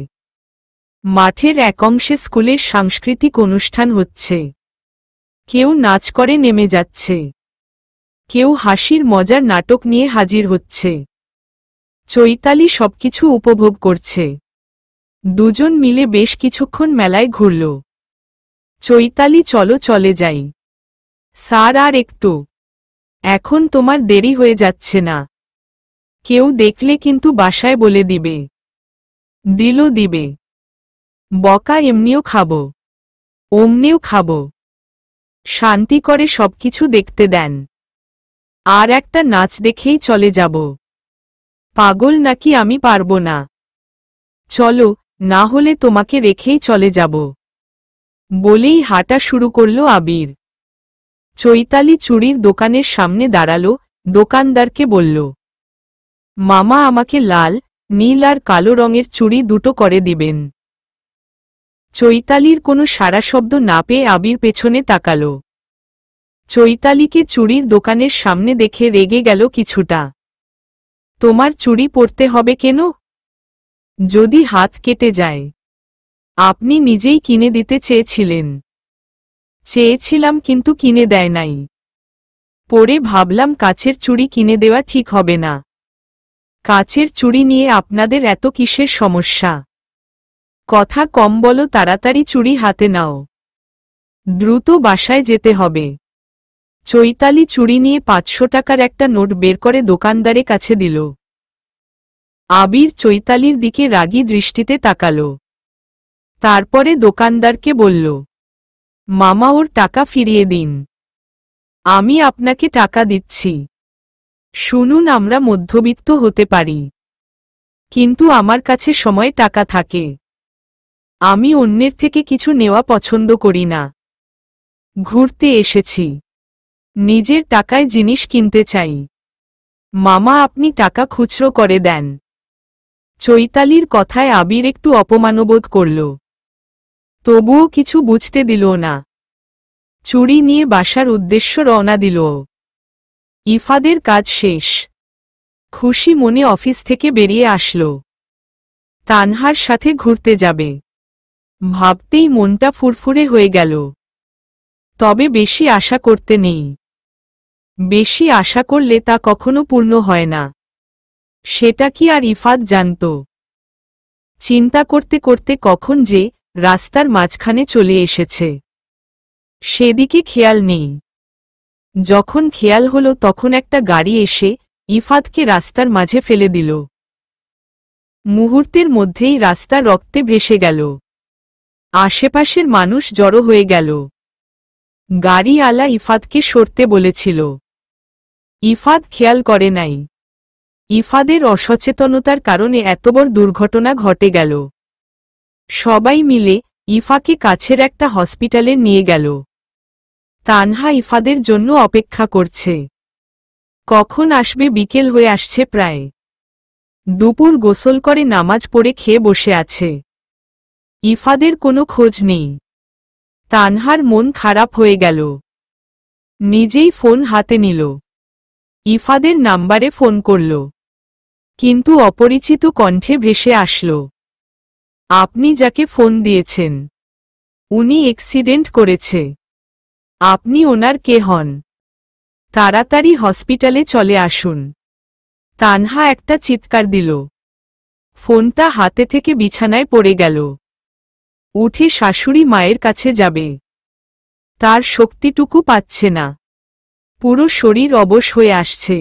মাঠের এক অংশে স্কুলের সাংস্কৃতিক অনুষ্ঠান হচ্ছে। কেউ নাচ করে নেমে যাচ্ছে, কেউ হাসির মজার নাটক নিয়ে হাজির হচ্ছে। চৈতালি সবকিছু উপভোগ করছে। দুজন মিলে বেশ কিছুক্ষণ মেলায় ঘুরল। চৈতালি, চলো চলে যাই। স্যার, আর একটু, এখন তোমার দেরি হয়ে যাচ্ছে না? কেউ দেখলে কিন্তু বাসায় বলে দিবে। দিবে বকা, এমনিও খাবো অমনিও খাবো। শান্তি করে সবকিছু দেখতে দেন, আর একটা নাচ দেখেই চলে যাব। পাগল নাকি আমি? পারবো না। চলো, না হলে তোমাকে রেখেই চলে যাব। বলেই হাঁটা শুরু করল আবির। চৈতালি চুড়ির দোকানের সামনে দাঁড়ালো, দোকানদারকে বলল, মামা, আমাকে লাল, নীল আর কালো রঙের চুড়ি দুটো করে দিবেন। চৈতালির কোনো সাড়া শব্দ না পেয়ে আবির পেছনে তাকাল। চৈতালিকে চুড়ির দোকানের সামনে দেখে রেগে গেল কিছুটা। তোমার চুড়ি পরতে হবে কেন? যদি হাত কেটে যায়? আপনি নিজেই কিনে দিতে চেয়েছিলেন। চেয়েছিলাম, কিন্তু কিনে দেয় নাই। পরে ভাবলাম কাচের চুড়ি কিনে দেওয়া ঠিক হবে না। কাচের চুড়ি নিয়ে আপনাদের এত কিসের সমস্যা? কথা কম বলো, তাড়াতাড়ি চুড়ি হাতে নাও, দ্রুত বাসায় যেতে হবে। চৈতালি চুড়ি নিয়ে 500 টাকার একটা নোট বের করে দোকানদারের কাছে দিল। আবির চৈতালির দিকে রাগী দৃষ্টিতে তাকাল। তারপরে দোকানদারকে বলল, মামা, ওর টাকা ফিরিয়ে দিন। আমি আপনাকে টাকা দিচ্ছি। শুনুন, আমরা মধ্যবিত্ত হতে পারি, কিন্তু আমার কাছে সময় টাকা থাকে। আমি অন্যের থেকে কিছু নেওয়া পছন্দ করি না। ঘুরতে এসেছি, নিজের টাকায় জিনিস কিনতে চাই। মামা, আপনি টাকা খুচরো করে দেন। চৈতালির কথায় আবির একটু অপমানবোধ করল, তবুও কিছু বুঝতে দিল না। চুড়ি নিয়ে বাসার উদ্দেশ্য রওনা দিল। ইফাদের কাজ শেষ, খুশি মনে অফিস থেকে বেরিয়ে আসল। তানহার সাথে ঘুরতে যাবে ভাবতেই মনটা ফুরফুরে হয়ে গেল। তবে বেশি আশা করতে নেই। বেশি আশা করলে তা কখনো পূর্ণ হয় না। সেটা কি আর ইফাদ জানত? চিন্তা করতে করতে কখন যে রাস্তার মাঝখানে চলে এসেছে, সেদিকে খেয়াল নেই। যখন খেয়াল হলো তখন একটা গাড়ি এসে ইফাদকে রাস্তার মাঝে ফেলে দিল। মুহূর্তের মধ্যেই রাস্তা রক্তে ভেসে গেল। আশেপাশের মানুষ জড়ো হয়ে গেল। গাড়িওয়ালা ইফাদকে সরতে বলেছিল, ইফাদ খেয়াল করে নাই। ইফাদের অসচেতনতার কারণে এত বড় দুর্ঘটনা ঘটে গেল। সবাই মিলে ইফাকে কাছের একটা হসপিটালে নিয়ে গেল। তানহা ইফাদের জন্য অপেক্ষা করছে। কখন আসবে? বিকেল হয়ে আসছে প্রায়। দুপুর গোসল করে নামাজ পড়ে খেয়ে বসে আছে। ইফাদের কোনো খোঁজ নেই। তানহার মন খারাপ হয়ে গেল। নিজেই ফোন হাতে নিল। ইফাদের নাম্বারে ফোন করল, কিন্তু অপরিচিত কণ্ঠে ভেসে আসল, আপনি যাকে ফোন দিয়েছেন উনি অ্যাক্সিডেন্ট করেছে। আপনি ওনার কে হন? তাড়াতাড়ি হসপিটালে চলে আসুন। তানহা একটা চিৎকার দিল। ফোনটা হাতে থেকে বিছানায় পড়ে গেল। উঠে শাশুড়ি মায়ের কাছে যাবে, তার শক্তিটুকু পাচ্ছে না। পুরো শরীর অবশ হয়ে আসছে,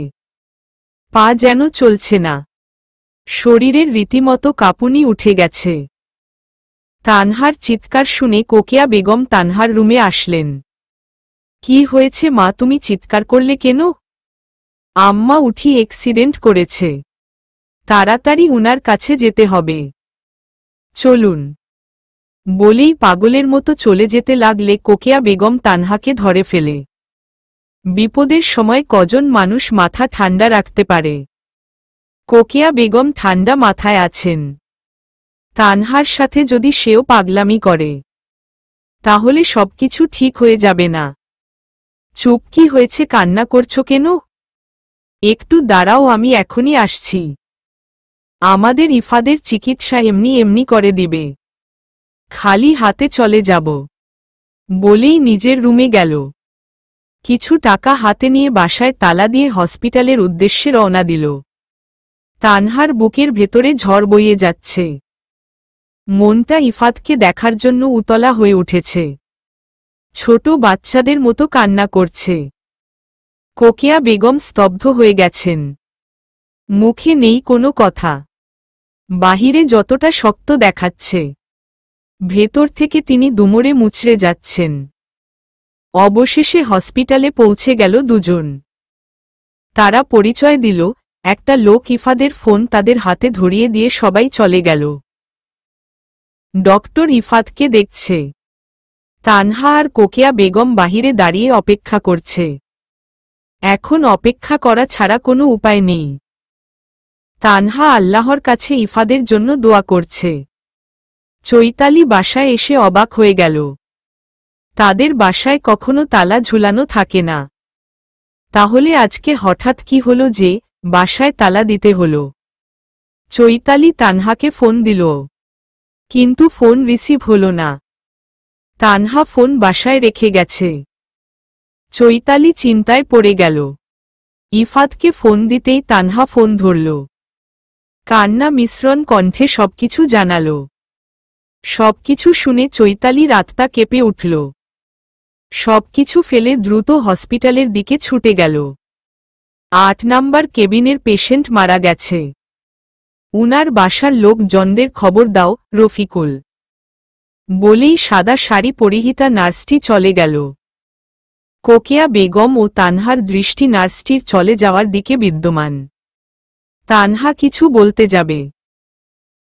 পা যেন চলছে না, শরীরের রীতিমতো কাঁপুনি উঠে গেছে। তানহার চিৎকার শুনে কোকিয়া বেগম তানহার রুমে আসলেন। কি হয়েছে মা, তুমি চিৎকার করলে কেন? আম্মা উঠি অ্যাক্সিডেন্ট করেছে, তাড়াতাড়ি উনার কাছে যেতে হবে, চলুন। বলেই পাগলের মতো চলে যেতে লাগলে কোকিয়া বেগম তানহাকে ধরে ফেলে। বিপদের সময় কজন মানুষ মাথা ঠান্ডা রাখতে পারে? কোকিয়া বেগম ঠান্ডা মাথায় আছেন। তানহার সাথে যদি সেও পাগলামি করে তাহলে সবকিছু ঠিক হয়ে যাবে না। চুপ, কি হয়েছে, কান্না করছো কেন? একটু দাঁড়াও, আমি এখনই আসছি। আমাদের ইফাদের চিকিৎসা এমনি এমনি করে দিবে, খালি হাতে চলে যাব। বলেই নিজের রুমে গেল। কিছু টাকা হাতে নিয়ে বাসায় তালা দিয়ে হসপিটালের উদ্দেশ্যে রওনা দিল। তানহার বুকের ভেতরে ঝড় বইয়ে যাচ্ছে। মনটা ইফাতকে দেখার জন্য উতলা হয়ে উঠেছে। ছোট বাচ্চাদের মতো কান্না করছে। কোকিয়া বেগম স্তব্ধ হয়ে গেছেন, মুখে নেই কোনো কথা। বাহিরে যতটা শক্ত দেখাচ্ছে, ভেতর থেকে তিনি দুমড়ে মুচড়ে যাচ্ছেন। অবশেষে হসপিটালে পৌঁছে গেল দুজন। তারা পরিচয় দিল। একটা লোক ইফাদের ফোন তাদের হাতে ধরিয়ে দিয়ে সবাই চলে গেল। ডক্টর ইফাতকে দেখছে। তানহা আর কোকিয়া বেগম বাহিরে দাঁড়িয়ে অপেক্ষা করছে। এখন অপেক্ষা করা ছাড়া কোনো উপায় নেই। তানহা আল্লাহর কাছে ইফাদের জন্য দোয়া করছে। চৈতালি বাসায় এসে অবাক হয়ে গেল। তাদের বাসায় কখনো তালা ঝুলানো থাকে না, তাহলে আজকে হঠাৎ কি হলো যে বাসায় তালা দিতে হলো? চৈতালি তানহাকে ফোন দিল, কিন্তু ফোন রিসিভ হলো না। তানহা ফোন বাসায় রেখে গেছে। চৈতালি চিন্তায় পড়ে গেল। ইফাতকে ফোন দিতেই তানহা ফোন ধরল। কান্না মিশ্রণ কণ্ঠে সবকিছু জানাল। সবকিছু শুনে চৈতালি রাতটা কেঁপে উঠল। সবকিছু ফেলে দ্রুত হসপিটালের দিকে ছুটে গেল। ৮ নাম্বার কেবিনের পেশেন্ট মারা গেছে। উনার বাসার লোকজনদের খবর দাও, রফিকুল। বলেই সাদা শাড়ি পরিহিতা নার্সটি চলে গেল। কোকিয়া বেগম ও তানহার দৃষ্টি নার্সটির চলে যাওয়ার দিকে বিদ্যমান। তানহা কিছু বলতে যাবে,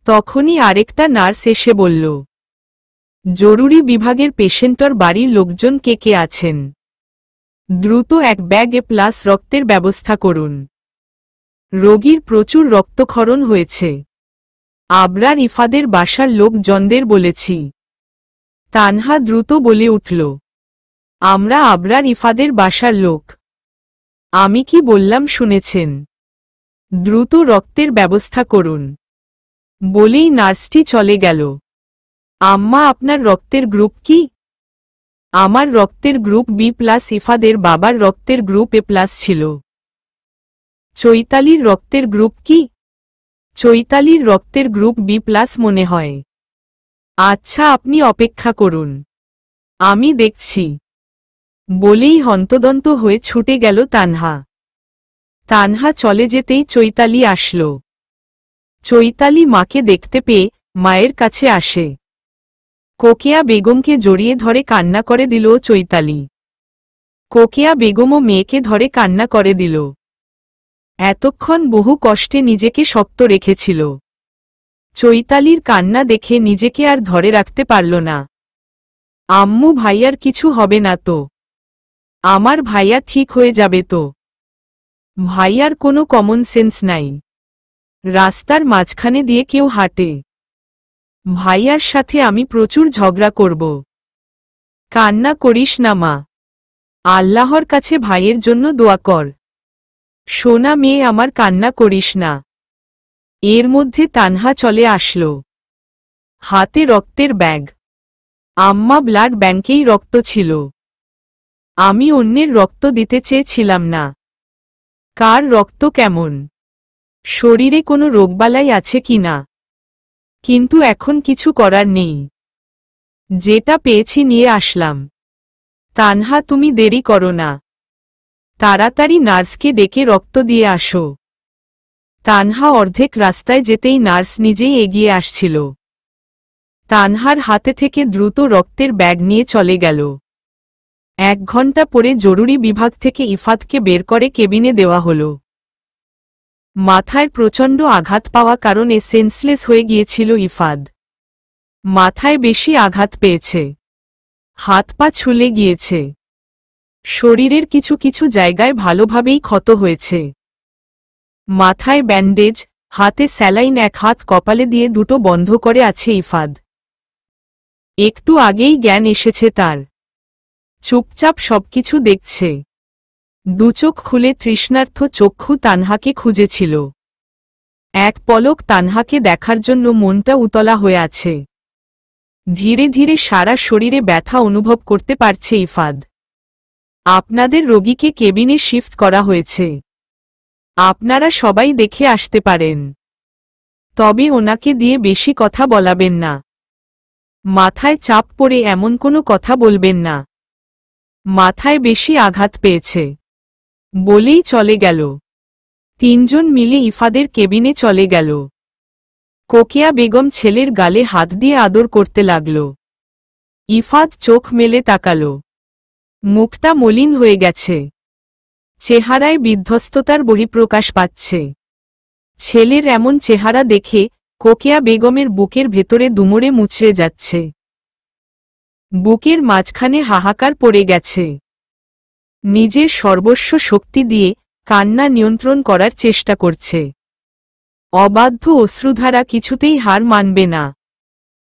তখনই আরেকটা নার্স এসে বলল, জরুরি বিভাগের পেশেন্টর বাড়ির লোকজন কে কে আছেন? দ্রুত এক ব্যাগ A+ রক্তের ব্যবস্থা করুন। রোগীর প্রচুর রক্তক্ষরণ হয়েছে। আবরার ইফাদের বাসার লোকজনদের বলেছি। তানহা দ্রুত বলে উঠল, আমরা আবরার ইফাদের বাসার লোক। আমি কি বললাম শুনেছেন? দ্রুত রক্তের ব্যবস্থা করুন। বলেই নার্সটি চলে গেল। আম্মা, আপনার রক্তের গ্রুপ কি? আমার রক্তের গ্রুপ B+, ইফাদের বাবার রক্তের গ্রুপ A+ ছিল। চৈতালির রক্তের গ্রুপ কি? চৈতালির রক্তের গ্রুপ B+ মনে হয়। আচ্ছা, আপনি অপেক্ষা করুন, আমি দেখছি। বলেই হন্তদন্ত হয়ে ছুটে গেল তানহা। তানহা চলে যেতেই চৈতালি আসল। চৈতালি মাকে দেখতে পেয়ে মায়ের কাছে আসে। কোকিয়া বেগমকে জড়িয়ে ধরে কান্না করে দিল চৈতালি। কোকিয়া বেগমও মেয়েকে ধরে কান্না করে দিল। এতক্ষণ বহু কষ্টে নিজেকে শক্ত রেখেছিল। চৈতালির কান্না দেখে নিজেকে আর ধরে রাখতে পারল না। আম্মু, ভাইয়ার কিছু হবে না তো? আমার ভাইয়া ঠিক হয়ে যাবে তো? ভাইয়ার কোনো কমন সেন্স নাই। রাস্তার মাঝখানে দিয়ে কেউ হাঁটে। ভাইয়ার সাথে আমি প্রচুর ঝগড়া করব। কান্না করিস না মা, আল্লাহর কাছে ভাইয়ের জন্য দোয়া কর। সোনা মেয়ে আমার, কান্না করিস না। এর মধ্যে তানহা চলে আসলো, হাতে রক্তের ব্যাগ। আম্মা, ব্লাড ব্যাংকেই রক্ত ছিল। আমি অন্যের রক্ত দিতে চেয়েছিলাম না। কার রক্ত কেমন, শরীরে কোনো রোগবালাই আছে কিনা, কিন্তু এখন কিছু করার নেই। যেটা পেয়েছি নিয়ে আসলাম। তানহা, তুমি দেরি করো না, তাড়াতাড়ি নার্সকে ডেকে রক্ত দিয়ে আসো। তানহা অর্ধেক রাস্তায় যেতেই নার্স নিজেই এগিয়ে আসছিল। তানহার হাতে থেকে দ্রুত রক্তের ব্যাগ নিয়ে চলে গেল। 1 ঘন্টা পরে জরুরি বিভাগ থেকে ইফাদকে বের করে কেবিনে দেওয়া হল। মাথায় প্রচণ্ড আঘাত পাওয়া কারণে সেন্সলেস হয়ে গিয়েছিল ইফাদ। মাথায় বেশি আঘাত পেয়েছে, হাত পা ছুলে গিয়েছে, শরীরের কিছু কিছু জায়গায় ভালোভাবেই ক্ষত হয়েছে। মাথায় ব্যান্ডেজ, হাতে স্যালাইন, 1 হাত কপালে দিয়ে দুটো বন্ধ করে আছে ইফাদ। একটু আগেই জ্ঞান এসেছে তার, চুপচাপ সবকিছু দেখছে। দুচোখ খুলে তৃষ্ণার্থ চক্ষু তানহাকে খুঁজেছিল। এক পলক তানহাকে দেখার জন্য মনটা উতলা হয়ে আছে। ধীরে ধীরে সারা শরীরে ব্যথা অনুভব করতে পারছে ইফাদ। আপনাদের রোগীকে কেবিনে শিফট করা হয়েছে, আপনারা সবাই দেখে আসতে পারেন, তবে ওনাকে দিয়ে বেশি কথা বলাবেন না। মাথায় চাপ পড়ে এমন কোনো কথা বলবেন না। মাথায় বেশি আঘাত পেয়েছে, বলেই চলে গেল। 3 জন মিলে ইফাদের কেবিনে চলে গেল। কোকিয়া বেগম ছেলের গালে হাত দিয়ে আদর করতে লাগল। ইফাদ চোখ মেলে তাকাল, মুখটা মলিন হয়ে গেছে, চেহারায় বিধ্বস্ততার বহিঃপ্রকাশ পাচ্ছে। ছেলের এমন চেহারা দেখে কোকিয়া বেগমের বুকের ভেতরে দুমড়ে মুচড়ে যাচ্ছে। বুকের মাঝখানে হাহাকার পড়ে গেছে। নিজের সর্বস্ব শক্তি দিয়ে কান্না নিয়ন্ত্রণ করার চেষ্টা করছে। অবাধ্য অশ্রুধারা কিছুতেই হার মানবে না।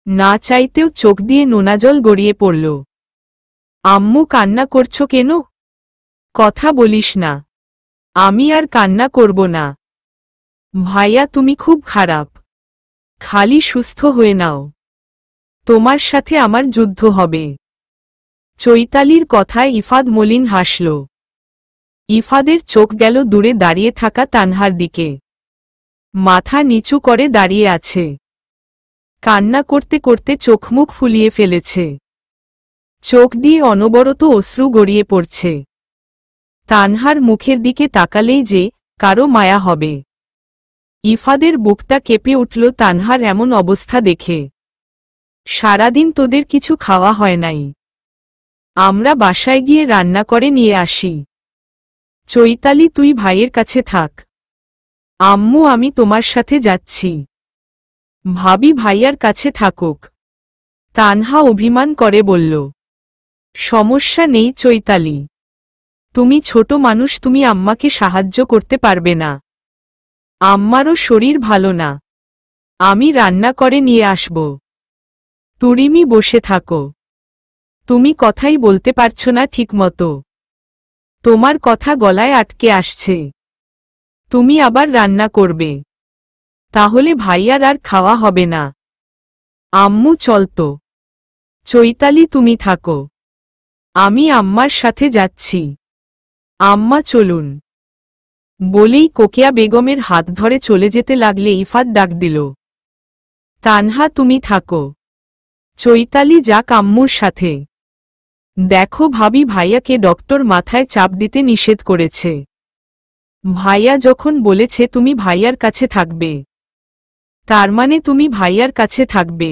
না চাইতেও চোখ দিয়ে নোনাজল গড়িয়ে পড়ল। আম্মু, কান্না করছো কেন? কথা বলিস না। আমি আর কান্না করব না। ভাইয়া, তুমি খুব খারাপ, খালি সুস্থ হয়ে নাও, তোমার সাথে আমার যুদ্ধ হবে। চৈতালির কথায় ইফাদ মলিন হাসল। ইফাদের চোখ গেল দূরে দাঁড়িয়ে থাকা তানহার দিকে। মাথা নিচু করে দাঁড়িয়ে আছে, কান্না করতে করতে চোখমুখ ফুলিয়ে ফেলেছে। চোখ দিয়ে অনবরত অশ্রু গড়িয়ে পড়ছে। তানহার মুখের দিকে তাকালেই যে কারো মায়া হবে। ইফাদের বুকটা কেঁপে উঠল তানহার এমন অবস্থা দেখে। সারাদিন তোদের কিছু খাওয়া হয় নাই, আমরা বাসায় গিয়ে রান্না করে নিয়ে আসি। চৈতালি, তুই ভাইয়ের কাছে থাক। আম্মু, আমি তোমার সাথে যাচ্ছি। ভাবি ভাইয়ার কাছে থাকুক। তানহা অভিমান করে বলল। সমস্যা নেই চৈতালি, তুমি ছোট মানুষ, তুমি আম্মাকে সাহায্য করতে পারবে না। আম্মারও শরীর ভালো না, আমি রান্না করে নিয়ে আসব। তুরিমি, বসে থাকো। তুমি কথাই বলতে পারছো না ঠিকমতো, তোমার কথা গলায় আটকে আসছে। তুমি আবার রান্না করবে, তাহলে ভাইয়ার আর খাওয়া হবে না। আম্মু, চলতো। চৈতালি, তুমি থাকো, আমি আম্মার সাথে যাচ্ছি। আম্মা, চলুন। বলেই কোকিয়া বেগমের হাত ধরে চলে যেতে লাগলে ইফাদ ডাক দিল। তানহা, তুমি থাকো। চৈতালি যাক আম্মুর সাথে। দেখো ভাবি, ভাইয়াকে ডক্টর মাথায় চাপ দিতে নিষেধ করেছে। ভাইয়া যখন বলেছে তুমি ভাইয়ার কাছে থাকবে, তার মানে তুমি ভাইয়ার কাছে থাকবে।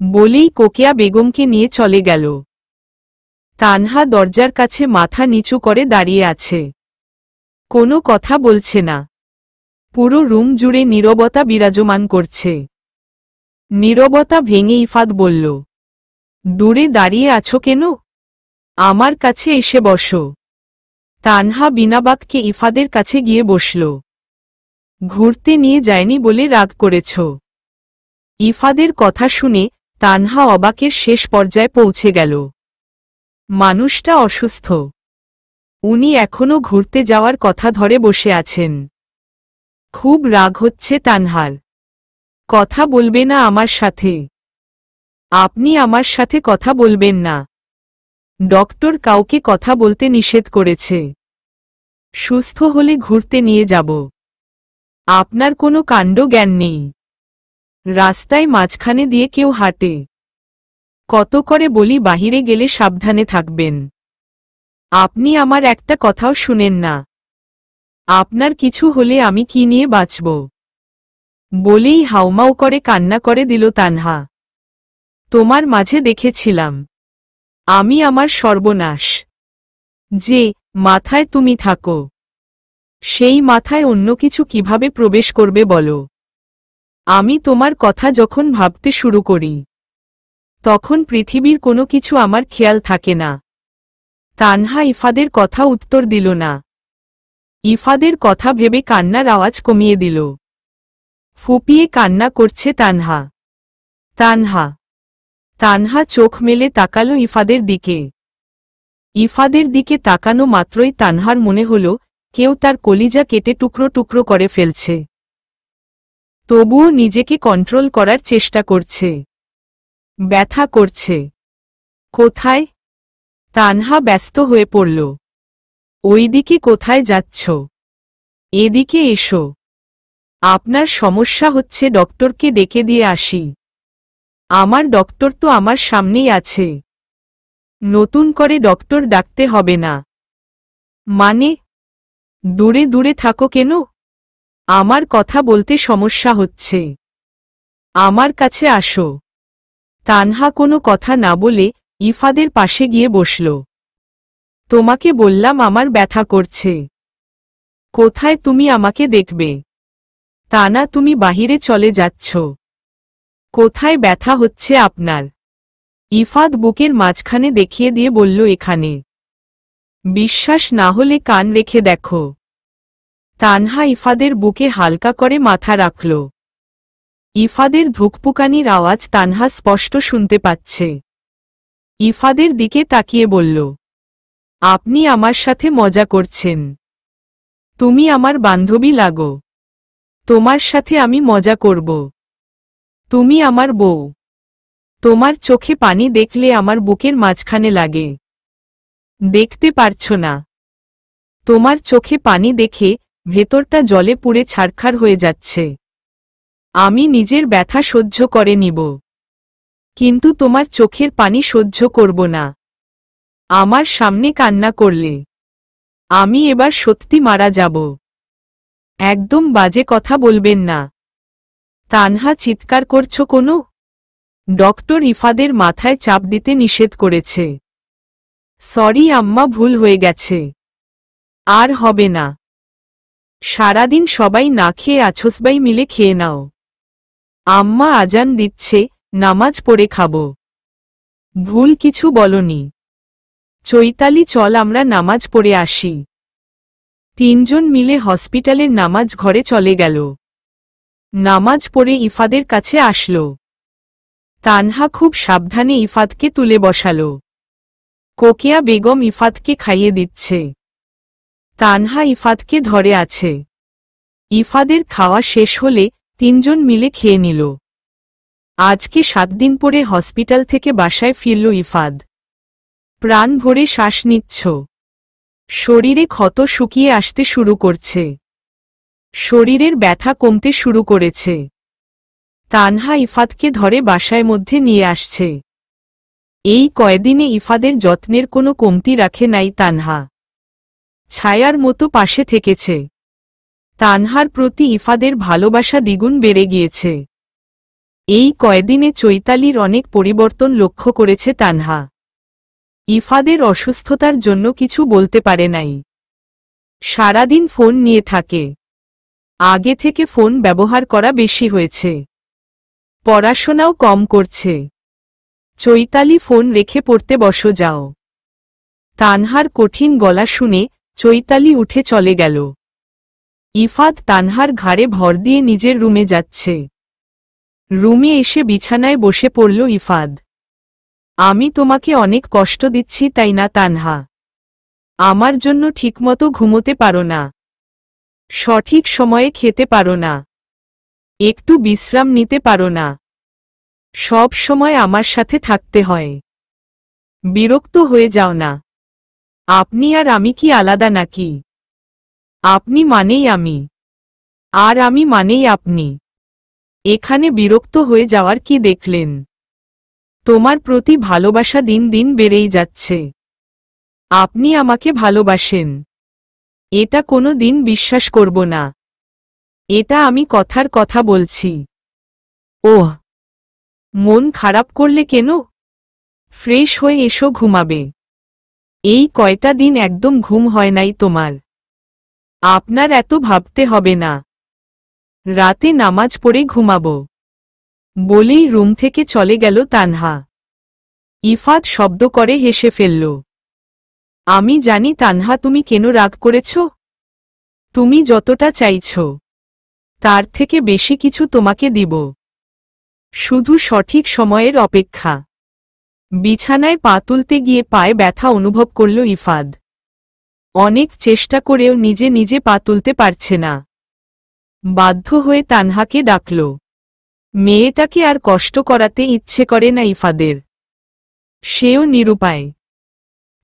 বলেই কোকিয়া বেগমকে নিয়ে চলে গেল। তানহা দরজার কাছে মাথা নিচু করে দাঁড়িয়ে আছে, কোনো কথা বলছে না। পুরো রুম জুড়ে নীরবতা বিরাজমান করছে। নীরবতা ভেঙে ইফাদ বলল, দূরে দাঁড়িয়ে আছো কেন? আমার কাছে এসে বসো। তানহা বিনাবাক্যে ইফাদের কাছে গিয়ে বসল। ঘুরতে নিয়ে যায়নি বলে রাগ করেছ? ইফাদের কথা শুনে তানহা অবাকের শেষ পর্যায়ে পৌঁছে গেল। মানুষটা অসুস্থ, উনি এখনো ঘুরতে যাওয়ার কথা ধরে বসে আছেন। খুব রাগ হচ্ছে তানহার। কথা বলবে না আমার সাথে? আপনি আমার সাথে কথা বলবেন না। ডক্টর কাউকে কথা বলতে নিষেধ করেছে। সুস্থ হলে ঘুরতে নিয়ে যাব। আপনার কোনো কাণ্ড জ্ঞান নেই। রাস্তায় মাঝখানে দিয়ে কেউ হাঁটে। কত করে বলি বাহিরে গেলে সাবধানে থাকবেন। আপনি আমার একটা কথাও শুনেন না। আপনার কিছু হলে আমি কি নিয়ে বাঁচব? বলেই হাউমাউ করে কান্না করে দিল তানহা। তোমার মাঝে দেখেছিলাম আমি আমার সর্বনাশ। যে মাথায় তুমি থাকো, সেই মাথায় অন্য কিছু কিভাবে প্রবেশ করবে বলো? আমি তোমার কথা যখন ভাবতে শুরু করি, তখন পৃথিবীর কোনো কিছু আমার খেয়াল থাকে না। তানহা ইফাদের কথা উত্তর দিল না। ইফাদের কথা ভেবে কান্নার আওয়াজ কমিয়ে দিল। ফুপিয়ে কান্না করছে তানহা। তানহা তানহা চোখ মেলে তাকালো ইফাদের দিকে। ইফাদের দিকে তাকানো মাত্রই তানহার মনে হল কেউ তার কলিজা কেটে টুকরো টুকরো করে ফেলছে। তবুও নিজেকে কন্ট্রোল করার চেষ্টা করছে। ব্যথা করছে। কোথায়? তানহা ব্যস্ত হয়ে পড়ল। ওইদিকে কোথায় যাচ্ছ? এদিকে এসো। আপনার সমস্যা হচ্ছে, ডক্টরকে ডেকে দিয়ে আসি। আমার ডক্টর তো আমার সামনেই আছে। নতুন করে ডক্টর ডাকতে হবে না। মানে? দূরে দূরে থাকো কেন? আমার কথা বলতে সমস্যা হচ্ছে। আমার কাছে আসো। তানহা কোনো কথা না বলে ইফাদের পাশে গিয়ে বসল। তোমাকে বললাম আমার ব্যথা করছে। কোথায় তুমি আমাকে দেখবে? তা না তুমি বাহিরে চলে যাচ্ছ। কোথায় ব্যথা হচ্ছে আপনার? ইফাদ বুকের মাঝখানে দেখিয়ে দিয়ে বলল, এখানে। বিশ্বাস না হলে কান রেখে দেখো। তানহা ইফাদের বুকে হালকা করে মাথা রাখল। ইফাদের ধুকপুকানির আওয়াজ তানহা স্পষ্ট শুনতে পাচ্ছে। ইফাদের দিকে তাকিয়ে বলল, আপনি আমার সাথে মজা করছেন? তুমি আমার বান্ধবী লাগো। তোমার সাথে আমি মজা করব? তুমি আমার বউ। তোমার চোখে পানি দেখলে আমার বুকের মাঝখানে লাগে। দেখতে পারছো না? তোমার চোখে পানি দেখে ভেতরটা জলে পুড়ে ছারখার হয়ে যাচ্ছে। আমি নিজের ব্যথা সহ্য করে নিব, কিন্তু তোমার চোখের পানি সহ্য করব না। আমার সামনে কান্না করলে আমি এবার সত্যি মারা যাব। একদম বাজে কথা বলবেন না। তানহা চিৎকার করছো কোনো? ডক্টর ইফাদের মাথায় চাপ দিতে নিষেধ করেছে। সরি আম্মা, ভুল হয়ে গেছে। আর হবে না। সারাদিন সবাই না খেয়ে আছোসবাই মিলে খেয়ে নাও। আম্মা আজান দিচ্ছে, নামাজ পড়ে খাবো। ভুল কিছু বলনি। চৈতালি, চল আমরা নামাজ পড়ে আসি। তিনজন মিলে হসপিটালের নামাজ ঘরে চলে গেল। নামাজ পড়ে ইফাদের কাছে আসল। তানহা খুব সাবধানে ইফাদকে তুলে বসাল। কোকিয়া বেগম ইফাদকে খাইয়ে দিচ্ছে। তানহা ইফাদকে ধরে আছে। ইফাদের খাওয়া শেষ হলে তিনজন মিলে খেয়ে নিল। আজকে 7 দিন পরে হসপিটাল থেকে বাসায় ফিরল ইফাদ। প্রাণ ভরে শ্বাস নিচ্ছ। শরীরে ক্ষত শুকিয়ে আসতে শুরু করছে। শরীরের ব্যথা কমতে শুরু করেছে। তানহা ইফাদকে ধরে বাসায় মধ্যে নিয়ে আসছে। এই কয়দিনে ইফাদের যত্নের কোনো কমতি রাখে নাই তানহা। ছায়ার মতো পাশে থেকেছে। তানহার প্রতি ইফাদের ভালোবাসা দ্বিগুণ বেড়ে গিয়েছে। এই কয়দিনে চৈতালির অনেক পরিবর্তন লক্ষ্য করেছে তানহা। ইফাদের অসুস্থতার জন্য কিছু বলতে পারে নাই। সারাদিন ফোন নিয়ে থাকে। আগে থেকে ফোন ব্যবহার করা বেশি হয়েছে। পড়াশোনাও কম করছে। চৈতালি, ফোন রেখে পড়তে বসো যাও। তানহার কঠিন গলা শুনে চৈতালি উঠে চলে গেল। ইফাদ তানহার ঘাড়ে ভর দিয়ে নিজের রুমে যাচ্ছে। রুমে এসে বিছানায় বসে পড়ল ইফাদ। আমি তোমাকে অনেক কষ্ট দিচ্ছি তাই না তানহা? আমার জন্য ঠিকমতো ঘুমোতে পারো না, সঠিক সময়ে খেতে পারো না, একটু বিশ্রাম নিতে পারো না, সব সময় আমার সাথে থাকতে হয়। বিরক্ত হয়ে যাও না। আপনি আর আমি কি আলাদা নাকি? আপনি মানেই আমি, আর আমি মানেই আপনি। এখানে বিরক্ত হয়ে যাওয়ার কি দেখলেন? তোমার প্রতি ভালোবাসা দিন দিন বেড়েই যাচ্ছে। আপনি আমাকে ভালোবাসেন, এটা কোনো দিন বিশ্বাস করব না। এটা আমি কথার কথা বলছি। ওহ, মন খারাপ করলে কেন? ফ্রেশ হয়ে এসো, ঘুমাবে। এই কয়টা দিন একদম ঘুম হয় নাই তোমার। আপনার এত ভাবতে হবে না, রাতে নামাজ পড়ে ঘুমাবো বলেই রুম থেকে চলে গেল তানহা। ইফাত শব্দ করে হেসে ফেলল। আমি জানি তানহা, তুমি কেন রাগ করেছ। তুমি যতটা চাইছ তার থেকে বেশি কিছু তোমাকে দিব, শুধু সঠিক সময়ের অপেক্ষা। বিছানায় পা তুলতে গিয়ে পায়ে ব্যথা অনুভব করল ইফাদ। অনেক চেষ্টা করেও নিজে নিজে পা তুলতে পারছে না। বাধ্য হয়ে তানহাকে ডাকল। মেয়েটাকে আর কষ্ট করাতে ইচ্ছে করে না ইফাদের। সেও নিরুপায়,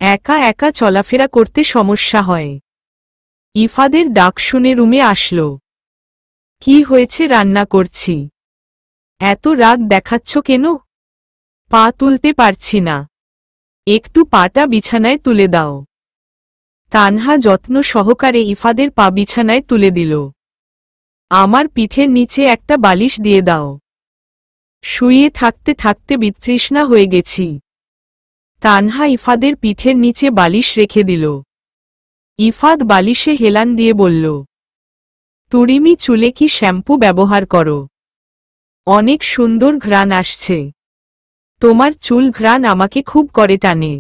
একা একা চলাফেরা করতে সমস্যা হয়। ইফাদের ডাক শুনে রুমে আসল। কি হয়েছে? রান্না করছি। এত রাগ দেখাচ্ছ কেন? পা তুলতে পারছি না, একটু পাটা বিছানায় তুলে দাও। তানহা যত্ন সহকারে ইফাদের পা বিছানায় তুলে দিল। আমার পিঠের নিচে একটা বালিশ দিয়ে দাও। শুয়ে থাকতে থাকতে বিতৃষ্ণা হয়ে গেছি। তানহা ইফাদের পিঠের নিচে বালিশ রেখে দিল। ইফাদ বালিশে হেলান দিয়ে বলল, তুরিমি চুলে কি শ্যাম্পু ব্যবহার করো? অনেক সুন্দর ঘ্রাণ আসছে। তোমার চুল ঘ্রাণ আমাকে খুব করে টানে,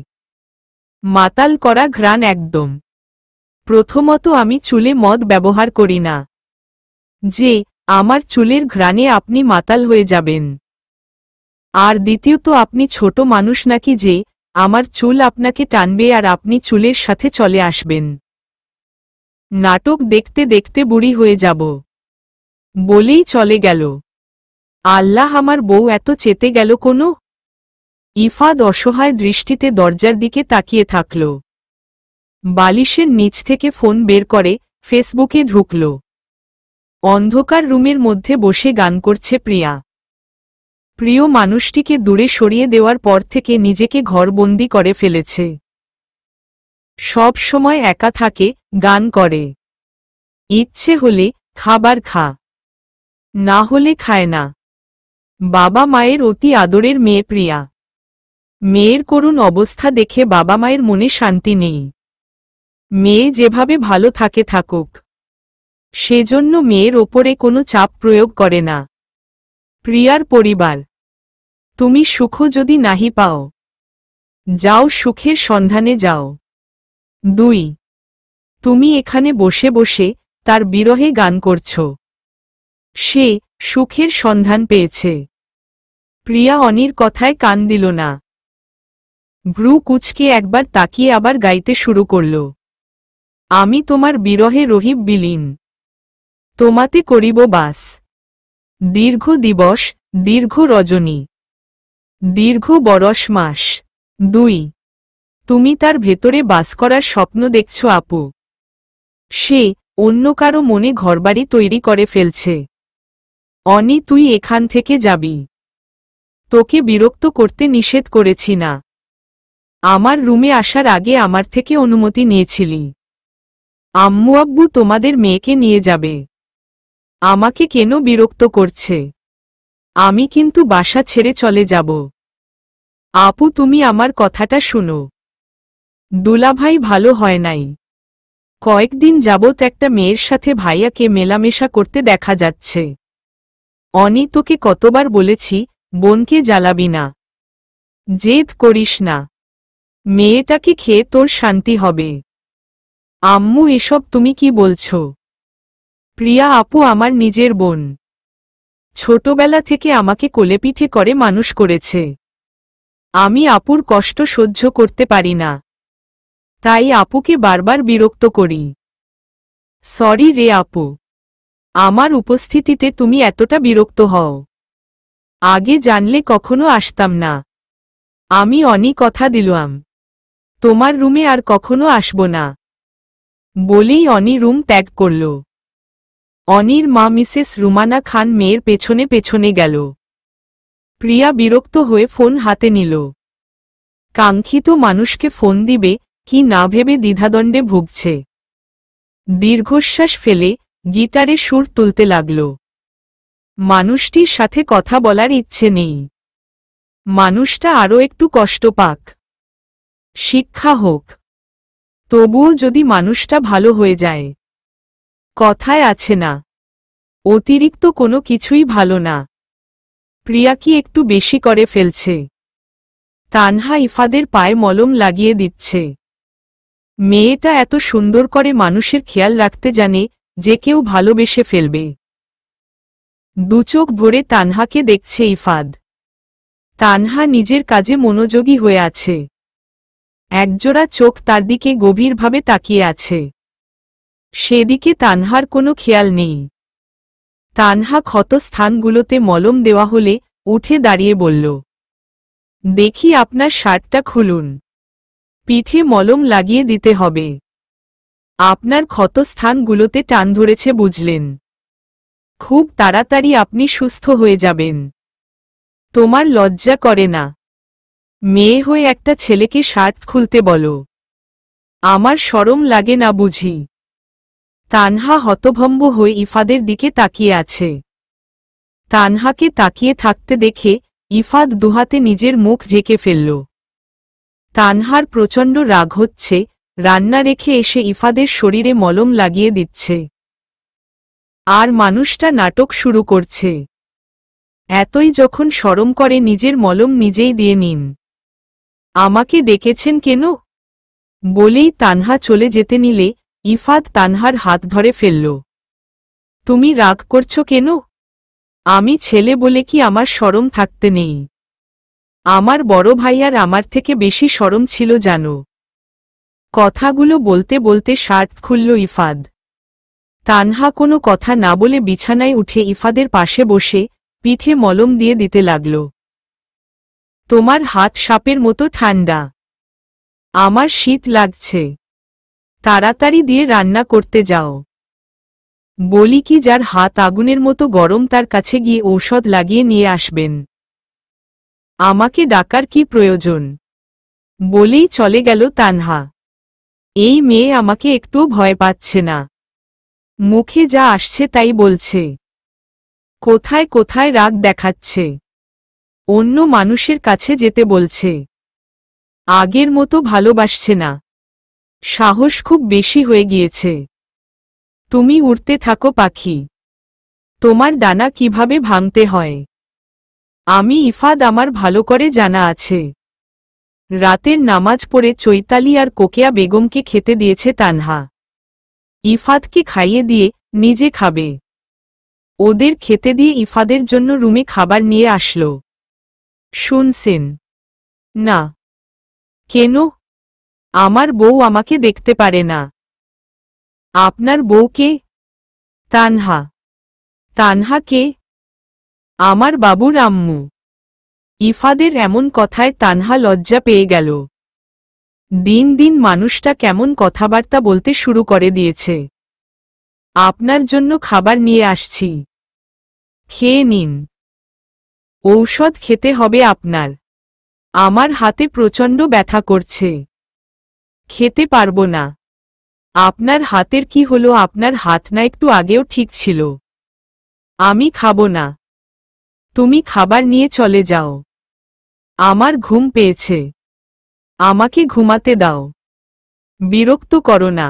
মাতাল করা ঘ্রাণ একদম। প্রথমত আমি চুলে মদ ব্যবহার করি না যে আমার চুলের ঘ্রাণে আপনি মাতাল হয়ে যাবেন। আর দ্বিতীয়ত আপনি ছোট মানুষ নাকি যে আমার চুল আপনাকে টানবে আর আপনি চুলের সাথে চলে আসবেন। নাটক দেখতে দেখতে বুড়ি হয়ে যাব বলেই চলে গেল। আল্লাহ, আমার বউ এত চেতে গেল কোনো? ইফাদ অসহায় দৃষ্টিতে দরজার দিকে তাকিয়ে থাকল। বালিশের নিচ থেকে ফোন বের করে ফেসবুকে ঢুকল। অন্ধকার রুমের মধ্যে বসে গান করছে প্রিয়া। প্রিয় মানুষটিকে দূরে সরিয়ে দেওয়ার পর থেকে নিজেকে ঘরবন্দি করে ফেলেছে। সব সময় একা থাকে, গান করে। ইচ্ছে হলে খাবার খা, না হলে খায় না। বাবা মায়ের অতি আদরের মেয়ে প্রিয়া। মেয়ের করুণ অবস্থা দেখে বাবা মায়ের মনে শান্তি নেই। মেয়ে যেভাবে ভালো থাকে থাকুক, সেজন্য মেয়ের ওপরে কোনো চাপ প্রয়োগ করে না। প্রিয়ার পরিবার, তুমি সুখ যদি নাহি পাও, যাও সুখের সন্ধানে যাও। 2 তুমি এখানে বসে বসে তার বিরহে গান করছ। সে সুখের সন্ধান পেয়েছে। প্রিয়া অনির কথায় কান দিল না। ভ্রু কুচকে একবার তাকিয়ে আবার গাইতে শুরু করল। আমি তোমার বিরহে রহিব বিলীন, তোমাতে করিব বাস। দীর্ঘ দিবস, দীর্ঘ রজনী, দীর্ঘ বরস মাস। 2 তুমি তার ভেতরে বাস করার স্বপ্ন দেখছ আপু। সে অন্য কারো মনে ঘরবাড়ি তৈরি করে ফেলছে। অনি, তুই এখান থেকে যাবি। তোকে বিরক্ত করতে নিষেধ করেছি না? আমার রুমে আসার আগে আমার থেকে অনুমতি নিয়েছিলি। আম্মু আব্বু তোমাদের মেয়েকে নিয়ে যাবে। আমাকে কেন বিরক্ত করছে? আমি কিন্তু বাসা ছেড়ে চলে যাব। আপু, তুমি আমার কথাটা শুনো। দুলাভাই ভালো হয় নাই। কয়েকদিন যাবৎ একটা মেয়ের সাথে ভাইয়াকে মেলামেশা করতে দেখা যাচ্ছে। অনি, তোকে কতবার বলেছি বোনকে জ্বালাবি না, জেদ করিস না। মেয়েটাকে খেয়ে তোর শান্তি হবে। আম্মু, এসব তুমি কি বলছো? প্রিয়া আপু আমার নিজের বোন। ছোটবেলা থেকে আমাকে কোলেপিঠে করে মানুষ করেছে। আমি আপুর কষ্ট সহ্য করতে পারি না। তাই আপুকে বারবার বিরক্ত করি। সরি রে আপু, আমার উপস্থিতিতে তুমি এতটা বিরক্ত হও। আগে জানলে কখনো আসতাম না। আমি অনি কথা দিলাম, তোমার রুমে আর কখনো আসব না। বলেই অনি রুম ত্যাগ করল। অনির মা মিসেস রুমানা খান মেয়ের পেছনে পেছনে গেল। প্রিয়া বিরক্ত হয়ে ফোন হাতে নিল। কাঙ্ক্ষিত মানুষকে ফোন দিবে কি না ভেবে দ্বিধাদ্বন্দ্বে ভুগছে। দীর্ঘশ্বাস ফেলে গিটারে সুর তুলতে লাগল। মানুষটির সাথে কথা বলার ইচ্ছে নেই। মানুষটা আরও একটু কষ্ট পাক, শিক্ষা হোক, তবুও যদি মানুষটা ভালো হয়ে যায়। কথায় আছে না, অতিরিক্ত কোনো কিছুই ভালো না। প্রিয়া কি একটু বেশি করে ফেলছে? তানহা ইফাদের পায়ে মলম লাগিয়ে দিচ্ছে। মেয়েটা এত সুন্দর করে মানুষের খেয়াল রাখতে জানে যে কেউ ভালোবেসে ফেলবে। দুচোখ ভরে তানহাকে দেখছে ইফাদ। তানহা নিজের কাজে মনোযোগী হয়ে আছে। একজোড়া চোখ তার দিকে গভীরভাবে তাকিয়ে আছে। সেদিকে তানহার কোনো খেয়াল নেই। তানহা ক্ষত স্থানগুলোতে মলম দেওয়া হলে উঠে দাঁড়িয়ে বলল, দেখি আপনার শার্টটা খুলুন, পিঠে মলম লাগিয়ে দিতে হবে। আপনার ক্ষত স্থানগুলোতে টান ধরেছে বুঝলেন? খুব তাড়াতাড়ি আপনি সুস্থ হয়ে যাবেন। তোমার লজ্জা করে না? মেয়ে হয়ে একটা ছেলেকে শার্ট খুলতে বলো। আমার শরম লাগে না বুঝি? তানহা হতভম্ব হয়ে ইফাদের দিকে তাকিয়ে আছে। তানহাকে তাকিয়ে থাকতে দেখে ইফাদ দুহাতে নিজের মুখ ঢেকে ফেলল। তানহার প্রচণ্ড রাগ হচ্ছে, রান্না রেখে এসে ইফাদের শরীরে মলম লাগিয়ে দিচ্ছে। আর মানুষটা নাটক শুরু করছে। এতই যখন শরম করে নিজের মলম নিজেই দিয়ে নিন। আমাকে ডেকেছেন কেন? বলেই তানহা চলে যেতে নিলে ইফাদ তানহার হাত ধরে ফেলল। তুমি রাগ করছো কেন? আমি ছেলে বলে কি আমার শরম থাকতে নেই? আমার বড় ভাইয়ার আমার থেকে বেশি শরম ছিল জানো। কথাগুলো বলতে বলতে শার্ট খুলল ইফাদ। তানহা কোনো কথা না বলে বিছানায় উঠে ইফাদের পাশে বসে পিঠে মলম দিয়ে দিতে লাগল। তোমার হাত সাপের মতো ঠান্ডা, আমার শীত লাগছে। তাড়াতাড়ি দিয়ে রান্না করতে যাও। বলি কি যার হাত আগুনের মতো গরম তার কাছে গিয়ে ঔষধ লাগিয়ে নিয়ে আসবেন। আমাকে ডাকার কি প্রয়োজন? বলেই চলে গেল তানহা। এই মেয়ে আমাকে একটুও ভয় পাচ্ছে না। মুখে যা আসছে তাই বলছে। কোথায় কোথায় রাগ দেখাচ্ছে। অন্য মানুষের কাছে যেতে বলছে। আগের মতো ভালোবাসছে না। সাহস খুব বেশি হয়ে গিয়েছে। তুমি উড়তে থাকো পাখি। তোমার ডানা কিভাবে ভাঙতে হয় আমি ইফাদ আমার ভালো করে জানা আছে। রাতের নামাজ পড়ে চৈতালি আর কোকেয়া বেগমকে খেতে দিয়েছে তানহা। ইফাদকে খাইয়ে দিয়ে নিজে খাবে। ওদের খেতে দিয়ে ইফাদের জন্য রুমে খাবার নিয়ে আসলো। শুনছেন না? কেন? আমার বউ আমাকে দেখতে পারে না। আপনার বউকে? তানহা। তানহা কে? আমার বাবুর আম্মু। ইফাদের এমন কথায় তানহা লজ্জা পেয়ে গেল। দিন দিন মানুষটা কেমন কথাবার্তা বলতে শুরু করে দিয়েছে। আপনার জন্য খাবার নিয়ে আসছি, খেয়ে নিন। ঔষধ খেতে হবে আপনার। আমার হাতে প্রচণ্ড ব্যথা করছে, খেতে পারবো না। আপনার হাতের কি হলো? আপনার হাত না একটু আগেও ঠিক ছিল। আমি খাবো না। তুমি খাবার নিয়ে চলে যাও। আমার ঘুম পেয়েছে, আমাকে ঘুমাতে দাও। বিরক্ত করো না।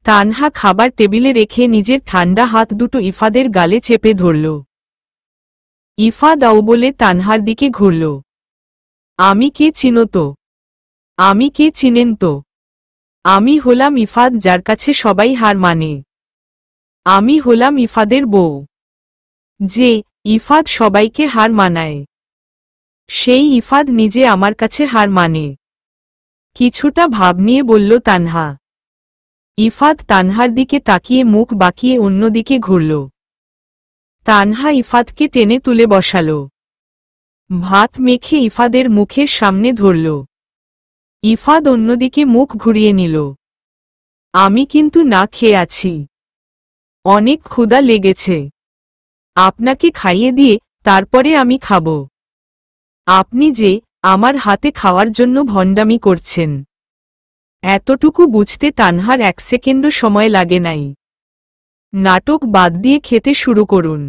তানহা খাবার টেবিলে রেখে নিজের ঠান্ডা হাত দুটো ইফাদের গালে চেপে ধরল। ইফা দাও বলে তানহার দিকে ঘুরল। আমি কে চিনো তো? আমি কে চিনেন তো? আমি হলাম ইফাদ, যার কাছে সবাই হার মানে। আমি হলাম ইফাদের বউ, যে ইফাদ সবাইকে হার মানায়। সেই ইফাদ নিজে আমার কাছে হার মানে। কিছুটা ভাব নিয়ে বলল তানহা। ইফাত তানহার দিকে তাকিয়ে মুখ বাঁকিয়ে অন্যদিকে ঘুরল। তানহা ইফাতকে টেনে তুলে বসাল। ভাত মেখে ইফাদের মুখের সামনে ধরল। ইফাদ অন্যদিকে মুখ ঘুরিয়ে নিল। আমি কিন্তু না খেয়ে আছি, অনেক ক্ষুধা লেগেছে। আপনাকে খাইয়ে দিয়ে তারপরে আমি খাব। আপনি যে আমার হাতে খাওয়ার জন্য ভণ্ডামি করছেন, এতটুকু বুঝতে তানহার 1 সেকেন্ডও সময় লাগে নাই। নাটক বাদ দিয়ে খেতে শুরু করুন।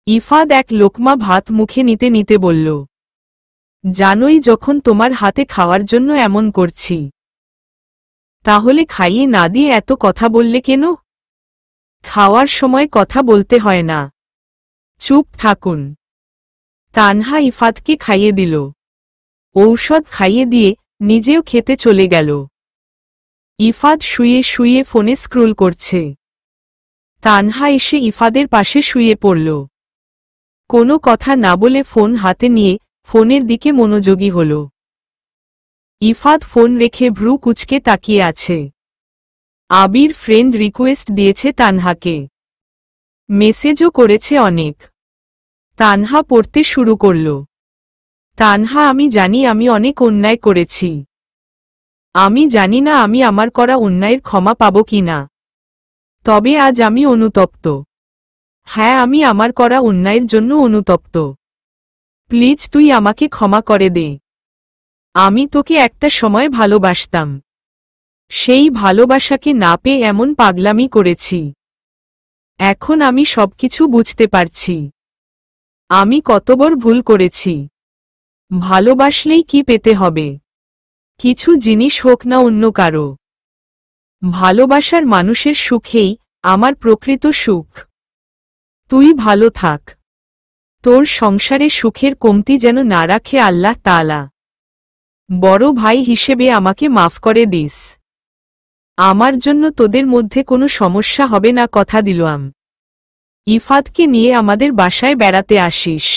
ইফাদ এক লোকমা ভাত মুখে নিতে নিতে বলল, জানোই যখন তোমার হাতে খাওয়ার জন্য এমন করছি, তাহলে খাইয়ে না দিয়ে এত কথা বললে কেন? খাওয়ার সময় কথা বলতে হয় না, চুপ থাকুন। তানহা ইফাদকে খাইয়ে দিল। ঔষধ খাইয়ে দিয়ে নিজেও খেতে চলে গেল। ইফাদ শুয়ে শুয়ে ফোনে স্ক্রোল করছে। তানহা এসে ইফাদের পাশে শুয়ে পড়ল। কোনো কথা না বলে ফোন হাতে নিয়ে ফোনের দিকে মনোযোগী হল। ইফাদ ফোন রেখে ভ্রু কুঁচকে তাকিয়ে আছে। আবির ফ্রেন্ড রিকোয়েস্ট দিয়েছে তানহাকে, মেসেজও করেছে অনেক। তানহা পড়তে শুরু করল। তানহা, আমি জানি আমি অনেক অন্যায় করেছি। আমি জানি না আমি আমার করা অন্যায়ের ক্ষমা পাব কিনা, তবে আজ আমি অনুতপ্ত। হ্যাঁ, আমি আমার করা অন্যায়ের জন্য অনুতপ্ত। প্লিজ তুই আমাকে ক্ষমা করে দে। আমি তোকে একটা সময় ভালোবাসতাম, সেই ভালোবাসাকে না পেয়ে এমন পাগলামি করেছি। এখন আমি সবকিছু বুঝতে পারছি, আমি কত বড় ভুল করেছি। ভালোবাসলেই কি পেতে হবে? কিছু জিনিস হোক না অন্য কারো, ভালোবাসার মানুষের সুখেই আমার প্রকৃত সুখ। তুই ভালো থাক, তোর সংসারে সুখের কমতি যেন না রাখে আল্লাহ তাআলা। বড় ভাই হিসেবে আমাকে মাফ করে দিস। আমার জন্য তোদের মধ্যে কোনো সমস্যা হবে না, কথা দিলাম। ইফাতকে নিয়ে আমাদের বাসায় বেড়াতে আসিস।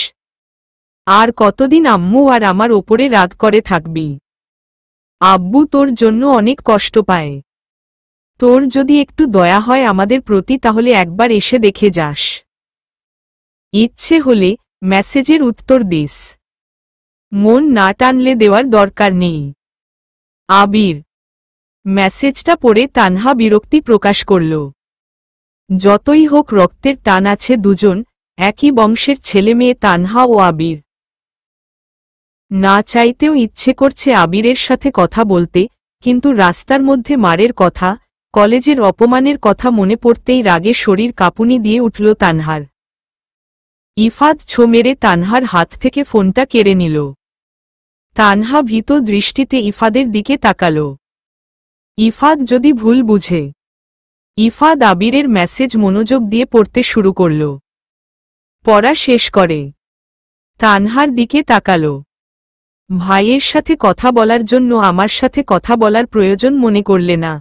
আর কতদিন আম্মু আর আমার ওপরে রাগ করে থাকবি? আব্বু তোর জন্য অনেক কষ্ট পায়। তোর যদি একটু দয়া হয় আমাদের প্রতি, তাহলে একবার এসে দেখে যাস। ইচ্ছে হলে মেসেজের উত্তর দিস, মন না টানলে দেওয়ার দরকার নেই। আবির। মেসেজটা পড়ে তানহা বিরক্তি প্রকাশ করল। যতই হোক রক্তের টান আছে দুজন, একই বংশের ছেলে মেয়ে তানহা ও আবির। না চাইতেও ইচ্ছে করছে আবিরের সাথে কথা বলতে, কিন্তু রাস্তার মধ্যে মারের কথা, কলেজের অপমানের কথা মনে পড়তেই রাগে শরীর কাঁপুনি দিয়ে উঠল তানহার। ইফাত ছো মেরে তানহার হাত থেকে ফোনটা কেড়ে নিল। তানহা ভীত দৃষ্টিতে ইফাদের দিকে তাকাল। ইফাদ যদি ভুল বুঝে। ইফাদ আবিরের মেসেজ মনোযোগ দিয়ে পড়তে শুরু করল। পড়া শেষ করে তানহার দিকে তাকাল। ভাইয়ের সাথে কথা বলার জন্য আমার সাথে কথা বলার প্রয়োজন মনে করলে না?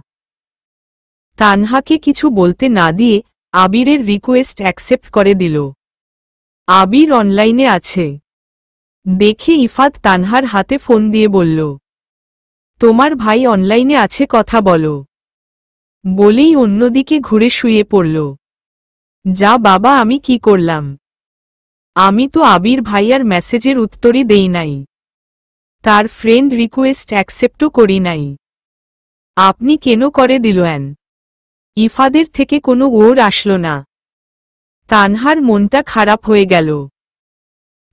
তানহাকে কিছু বলতে না দিয়ে আবিরের রিকোয়েস্ট অ্যাকসেপ্ট করে দিল। আবির অনলাইনে আছে দেখে ইফাত তানহার হাতে ফোন দিয়ে বলল, তোমার ভাই অনলাইনে আছে, কথা বলো। বলেই অন্যদিকে ঘুরে শুয়ে পড়ল। যা বাবা, আমি কি করলাম? আমি তো আবির ভাইয়ার মেসেজের উত্তরই দেই নাই, তার ফ্রেন্ড রিকোয়েস্ট অ্যাকসেপ্টও করি নাই। আপনি কেন করে দিলেন? ইফাদের থেকে কোনো ওর আসলো না। তানহার মনটা খারাপ হয়ে গেল।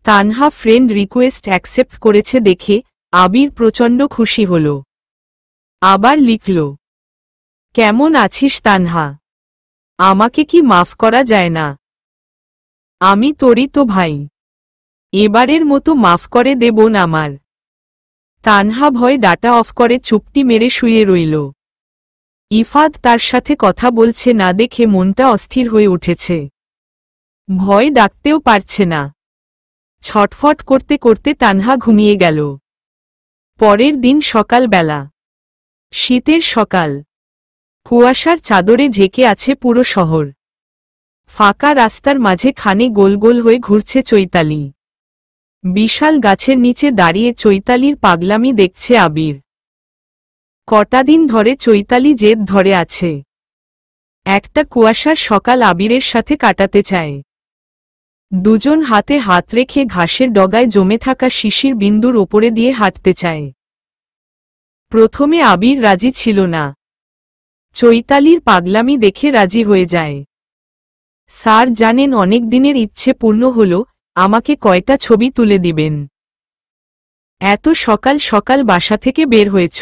তানহা ফ্রেন্ড রিকোয়েস্ট অ্যাকসেপ্ট করেছে দেখে আবির প্রচণ্ড খুশি হল। আবার লিখল, কেমন আছিস তানহা? আমাকে কি মাফ করা যায় না? আমি তোরই তো ভাই, এবারের মতো মাফ করে দে বোন আমার। তানহা ভয় ডাটা অফ করে চুপটি মেরে শুয়ে রইল। ইফাদ তার সাথে কথা বলছে না দেখে মনটা অস্থির হয়ে উঠেছে। ভয় ডাকতেও পারছে না। ছটফট করতে করতে তানহা ঘুমিয়ে গেল। পরের দিন সকালবেলা, শীতের সকাল, কুয়াশার চাদরে ঢেকে আছে পুরো শহর। ফাঁকা রাস্তার মাঝে খানে গোল গোল হয়ে ঘুরছে চৈতালি। বিশাল গাছের নিচে দাঁড়িয়ে চৈতালির পাগলামি দেখছে আবির। কটা দিন ধরে চৈতালি জেদ ধরে আছে। একটা কুয়াশার সকাল আবিরের সাথে কাটাতে চায়। দুজন হাতে হাত রেখে ঘাসের ডগায় জমে থাকা শিশির বিন্দুর ওপরে দিয়ে হাঁটতে চায়। প্রথমে আবির রাজি ছিল না। চৈতালির পাগলামি দেখে রাজি হয়ে যায়। স্যার জানেন অনেক দিনের ইচ্ছে পূর্ণ হল, আমাকে কয়টা ছবি তুলে দিবেন। এত সকাল সকাল বাসা থেকে বের হয়েছ?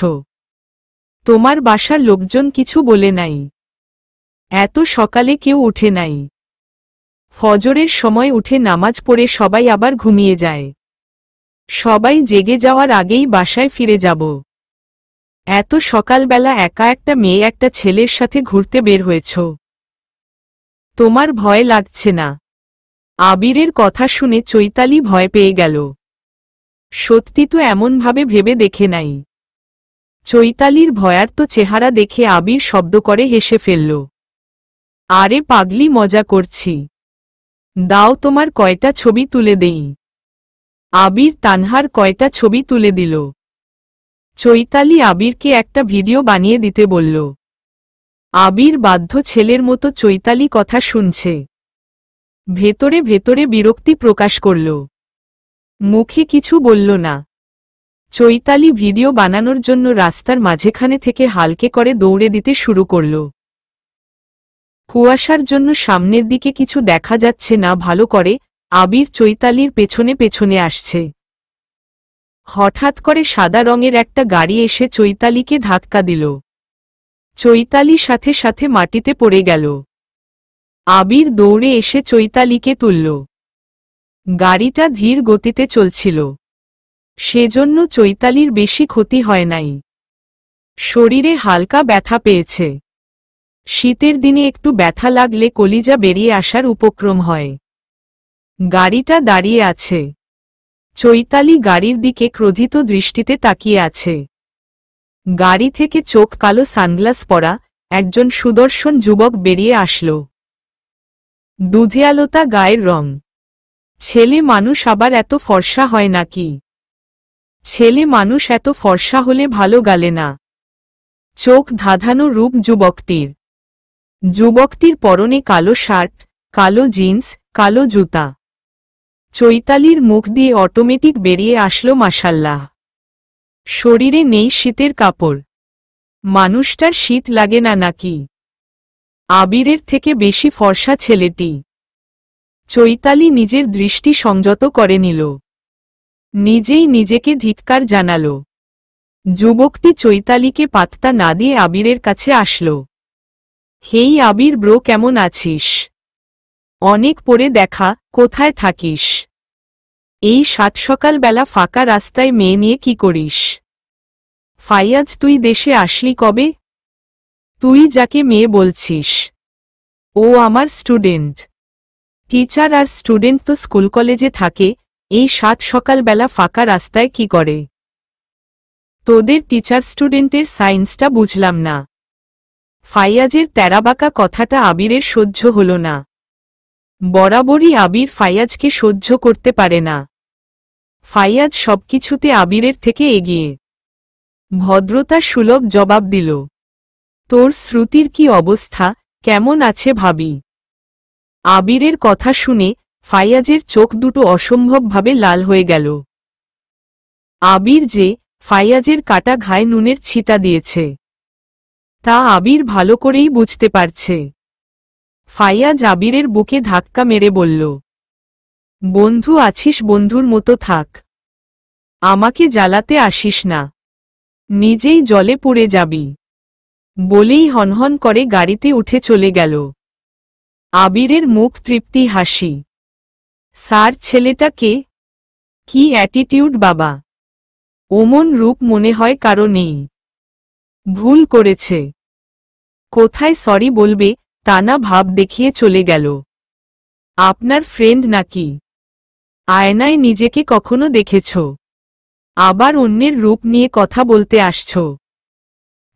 তোমার বাসার লোকজন কিছু বলে নাই? এত সকালে কেউ উঠে নাই। ফজরের সময় উঠে নামাজ পড়ে সবাই আবার ঘুমিয়ে যায়। সবাই জেগে যাওয়ার আগেই বাসায় ফিরে যাব। এত সকালবেলা একা একটা মেয়ে একটা ছেলের সাথে ঘুরতে বের হয়েছ? তোমার ভয় লাগছে না? আবিরের কথা শুনে চৈতালি ভয় পেয়ে গেল। সত্যি তো এমনভাবে ভেবে দেখে নাই। চৈতালির ভয়ার্ত চেহারা দেখে আবির শব্দ করে হেসে ফেলল। আরে পাগলি, মজা করছি। দাও তোমার কয়টা ছবি তুলে দেই। আবির তানহার কয়টা ছবি তুলে দিল। চৈতালি আবিরকে একটা ভিডিও বানিয়ে দিতে বলল। আবির বাধ্য ছেলের মতো চৈতালি কথা শুনছে। ভেতরে ভেতরে বিরক্তি প্রকাশ করল। মুখে কিছু বলল না। চৈতালি ভিডিও বানানোর জন্য রাস্তার মাঝখানে থেকে হালকে করে দৌড়ে দিতে শুরু করল। কুয়াশার জন্য সামনের দিকে কিছু দেখা যাচ্ছে না ভালো করে। আবির চৈতালির পেছনে পেছনে আসছে। হঠাৎ করে সাদা রঙের একটা গাড়ি এসে চৈতালিকে ধাক্কা দিল। চৈতালি সাথে সাথে মাটিতে পড়ে গেল। আবির দৌড়ে এসে চৈতালিকে তুলল। গাড়িটা ধীর গতিতে চলছিল, সেজন্য চৈতালির বেশি ক্ষতি হয় নাই। শরীরে হালকা ব্যথা পেয়েছে। শীতের দিনে একটু ব্যথা লাগলে কলিজা বেরিয়ে আসার উপক্রম হয়। গাড়িটা দাঁড়িয়ে আছে। চৈতালি গাড়ির দিকে ক্রোধিত দৃষ্টিতে তাকিয়ে আছে। গাড়ি থেকে চোখ কালো সানগ্লাস পরা একজন সুদর্শন যুবক বেরিয়ে আসল। দুধে আলোতা গায়ের রং। ছেলে মানুষ আবার এত ফর্সা হয় নাকি? ছেলে মানুষ এত ফর্সা হলে ভালো গালে না। চোখ ধাঁধানো রূপ যুবকটির। যুবকটির পরনে কালো শার্ট, কালো জিন্স, কালো জুতা। চৈতালির মুখ দিয়ে অটোমেটিক বেরিয়ে আসলো মাশাল্লাহ। শরীরে নেই শীতের কাপড়। মানুষটার শীত লাগে না নাকি? আবিরের থেকে বেশি ফর্সা ছেলেটি। চৈতালি নিজের দৃষ্টি সংযত করে নিল। নিজেই নিজেকে ধিক্কার জানাল। যুবকটি চৈতালিকে পাত্তা না দিয়ে আবিরের কাছে আসল। হেই আবির ব্রো, কেমন আছিস? অনেক পরে দেখা, কোথায় থাকিস? এই সাত সকালবেলা ফাঁকা রাস্তায় মেয়ে নিয়ে কি করিস? ফাইয়াজ, তুই দেশে আসলি কবে? তুই যাকে মেয়ে বলছিস ও আমার স্টুডেন্ট। টিচার আর স্টুডেন্ট তো স্কুল কলেজে থাকে, এই সাত সকালবেলা ফাঁকা রাস্তায় কি করে? তোদের টিচার স্টুডেন্টের সায়েন্সটা বুঝলাম না। ফাইয়াজের তেরাবাঁকা কথাটা আবিরের সহ্য হল না। বরাবরই আবির ফাইয়াজকে সহ্য করতে পারে না। ফাইয়াজ সবকিছুতে আবিরের থেকে এগিয়ে। ভদ্রতা সুলভ জবাব দিল, তোর শ্রুতির কি অবস্থা, কেমন আছে ভাবি? আবিরের কথা শুনে ফাইয়াজের চোখ দুটো অসম্ভবভাবে লাল হয়ে গেল। আবির যে ফাইয়াজের কাটা ঘায়ে নুনের ছিটা দিয়েছে তা আবির ভালো করেই বুঝতে পারছে। ফাইয়াজ আবিরের বুকে ধাক্কা মেরে বলল, বন্ধু আছিস, বন্ধুর মতো থাক। আমাকে জ্বালাতে আসিস না, নিজেই জলে পড়ে যাবি। বলেই হনহন করে গাড়িতে উঠে চলে গেল। আবিরের মুখ তৃপ্তি হাসি। স্যার, ছেলেটা কে? কি অ্যাটিটিউড বাবা! ওমন রূপ মনে হয় কারো নেই। ভুল করেছে। কোথায় সরি বলবে তা না ভাব দেখিয়ে চলে গেল। আপনার ফ্রেন্ড নাকি? আয়নায় নিজেকে কখনো দেখেছ? আবার অন্যের রূপ নিয়ে কথা বলতে আসছ?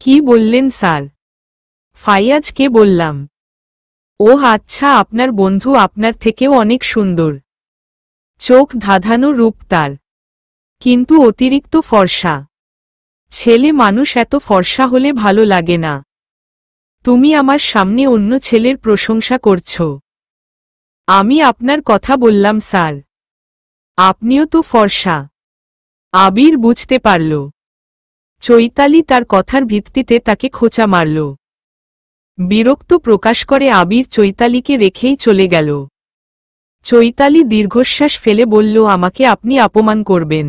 কি বললেন স্যার? ফাইয়াজকে বললাম। ওহ আচ্ছা, আপনার বন্ধু আপনার থেকেও অনেক সুন্দর। চোখ ধাঁধানো রূপ তার, কিন্তু অতিরিক্ত ফর্সা। ছেলে মানুষ এত ফর্সা হলে ভালো লাগে না। তুমি আমার সামনে অন্য ছেলের প্রশংসা করছো। আমি আপনার কথা বললাম স্যার। আপনিও তো ফর্সা। আবির বুঝতে পারল। চৈতালি তার কথার ভিত্তিতে তাকে খোঁচা মারল। বিরক্ত প্রকাশ করে আবির চৈতালিকে রেখেই চলে গেল। চৈতালি দীর্ঘশ্বাস ফেলে বলল, আমাকে আপনি অপমান করবেন,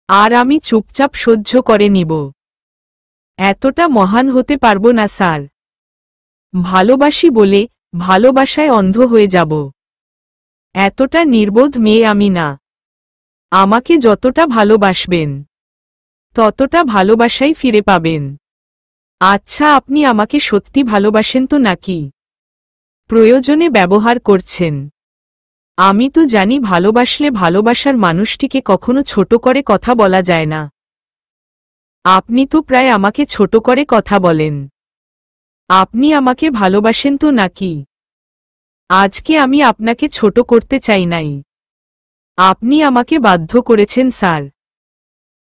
আর আমি চুপচাপ সহ্য করে নিব। এতটা মহান হতে পারব না স্যার। ভালোবাসি বলে ভালোবাসায় অন্ধ হয়ে যাব। এতটা নির্বোধ মেয়ে আমি না। আমাকে যতটা ভালোবাসবেন ততটা ভালোবাসাই ফিরে পাবেন। আচ্ছা, আপনি আমাকে সত্যি ভালোবাসেন তো নাকি প্রয়োজনে ব্যবহার করছেন? আমি তো জানি ভালোবাসলে ভালোবাসার মানুষটিকে কখনো ছোট করে কথা বলা যায় না। আপনি তো প্রায় আমাকে ছোট করে কথা বলেন। আপনি আমাকে ভালোবাসেন তো নাকি? আজকে আমি আপনাকে ছোট করতে চাই নাই। আপনি আমাকে বাধ্য করেছেন স্যার।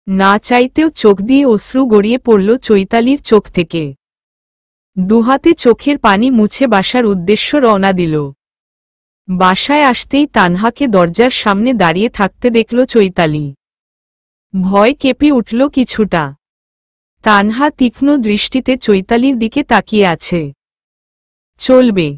না চাইতেও চোখ দিয়ে অশ্রু গড়িয়ে পড়ল চৈতালির চোখ থেকে। দুহাতে চোখের পানি মুছে বাসার উদ্দেশ্য রওনা দিল। বাসায় আসতেই তানহাকে দরজার সামনে দাঁড়িয়ে থাকতে দেখল চৈতালি। ভয় কেঁপে উঠল কিছুটা। তানহা তীক্ষ্ণ দৃষ্টিতে চৈতালির দিকে তাকিয়ে আছে। চলবে।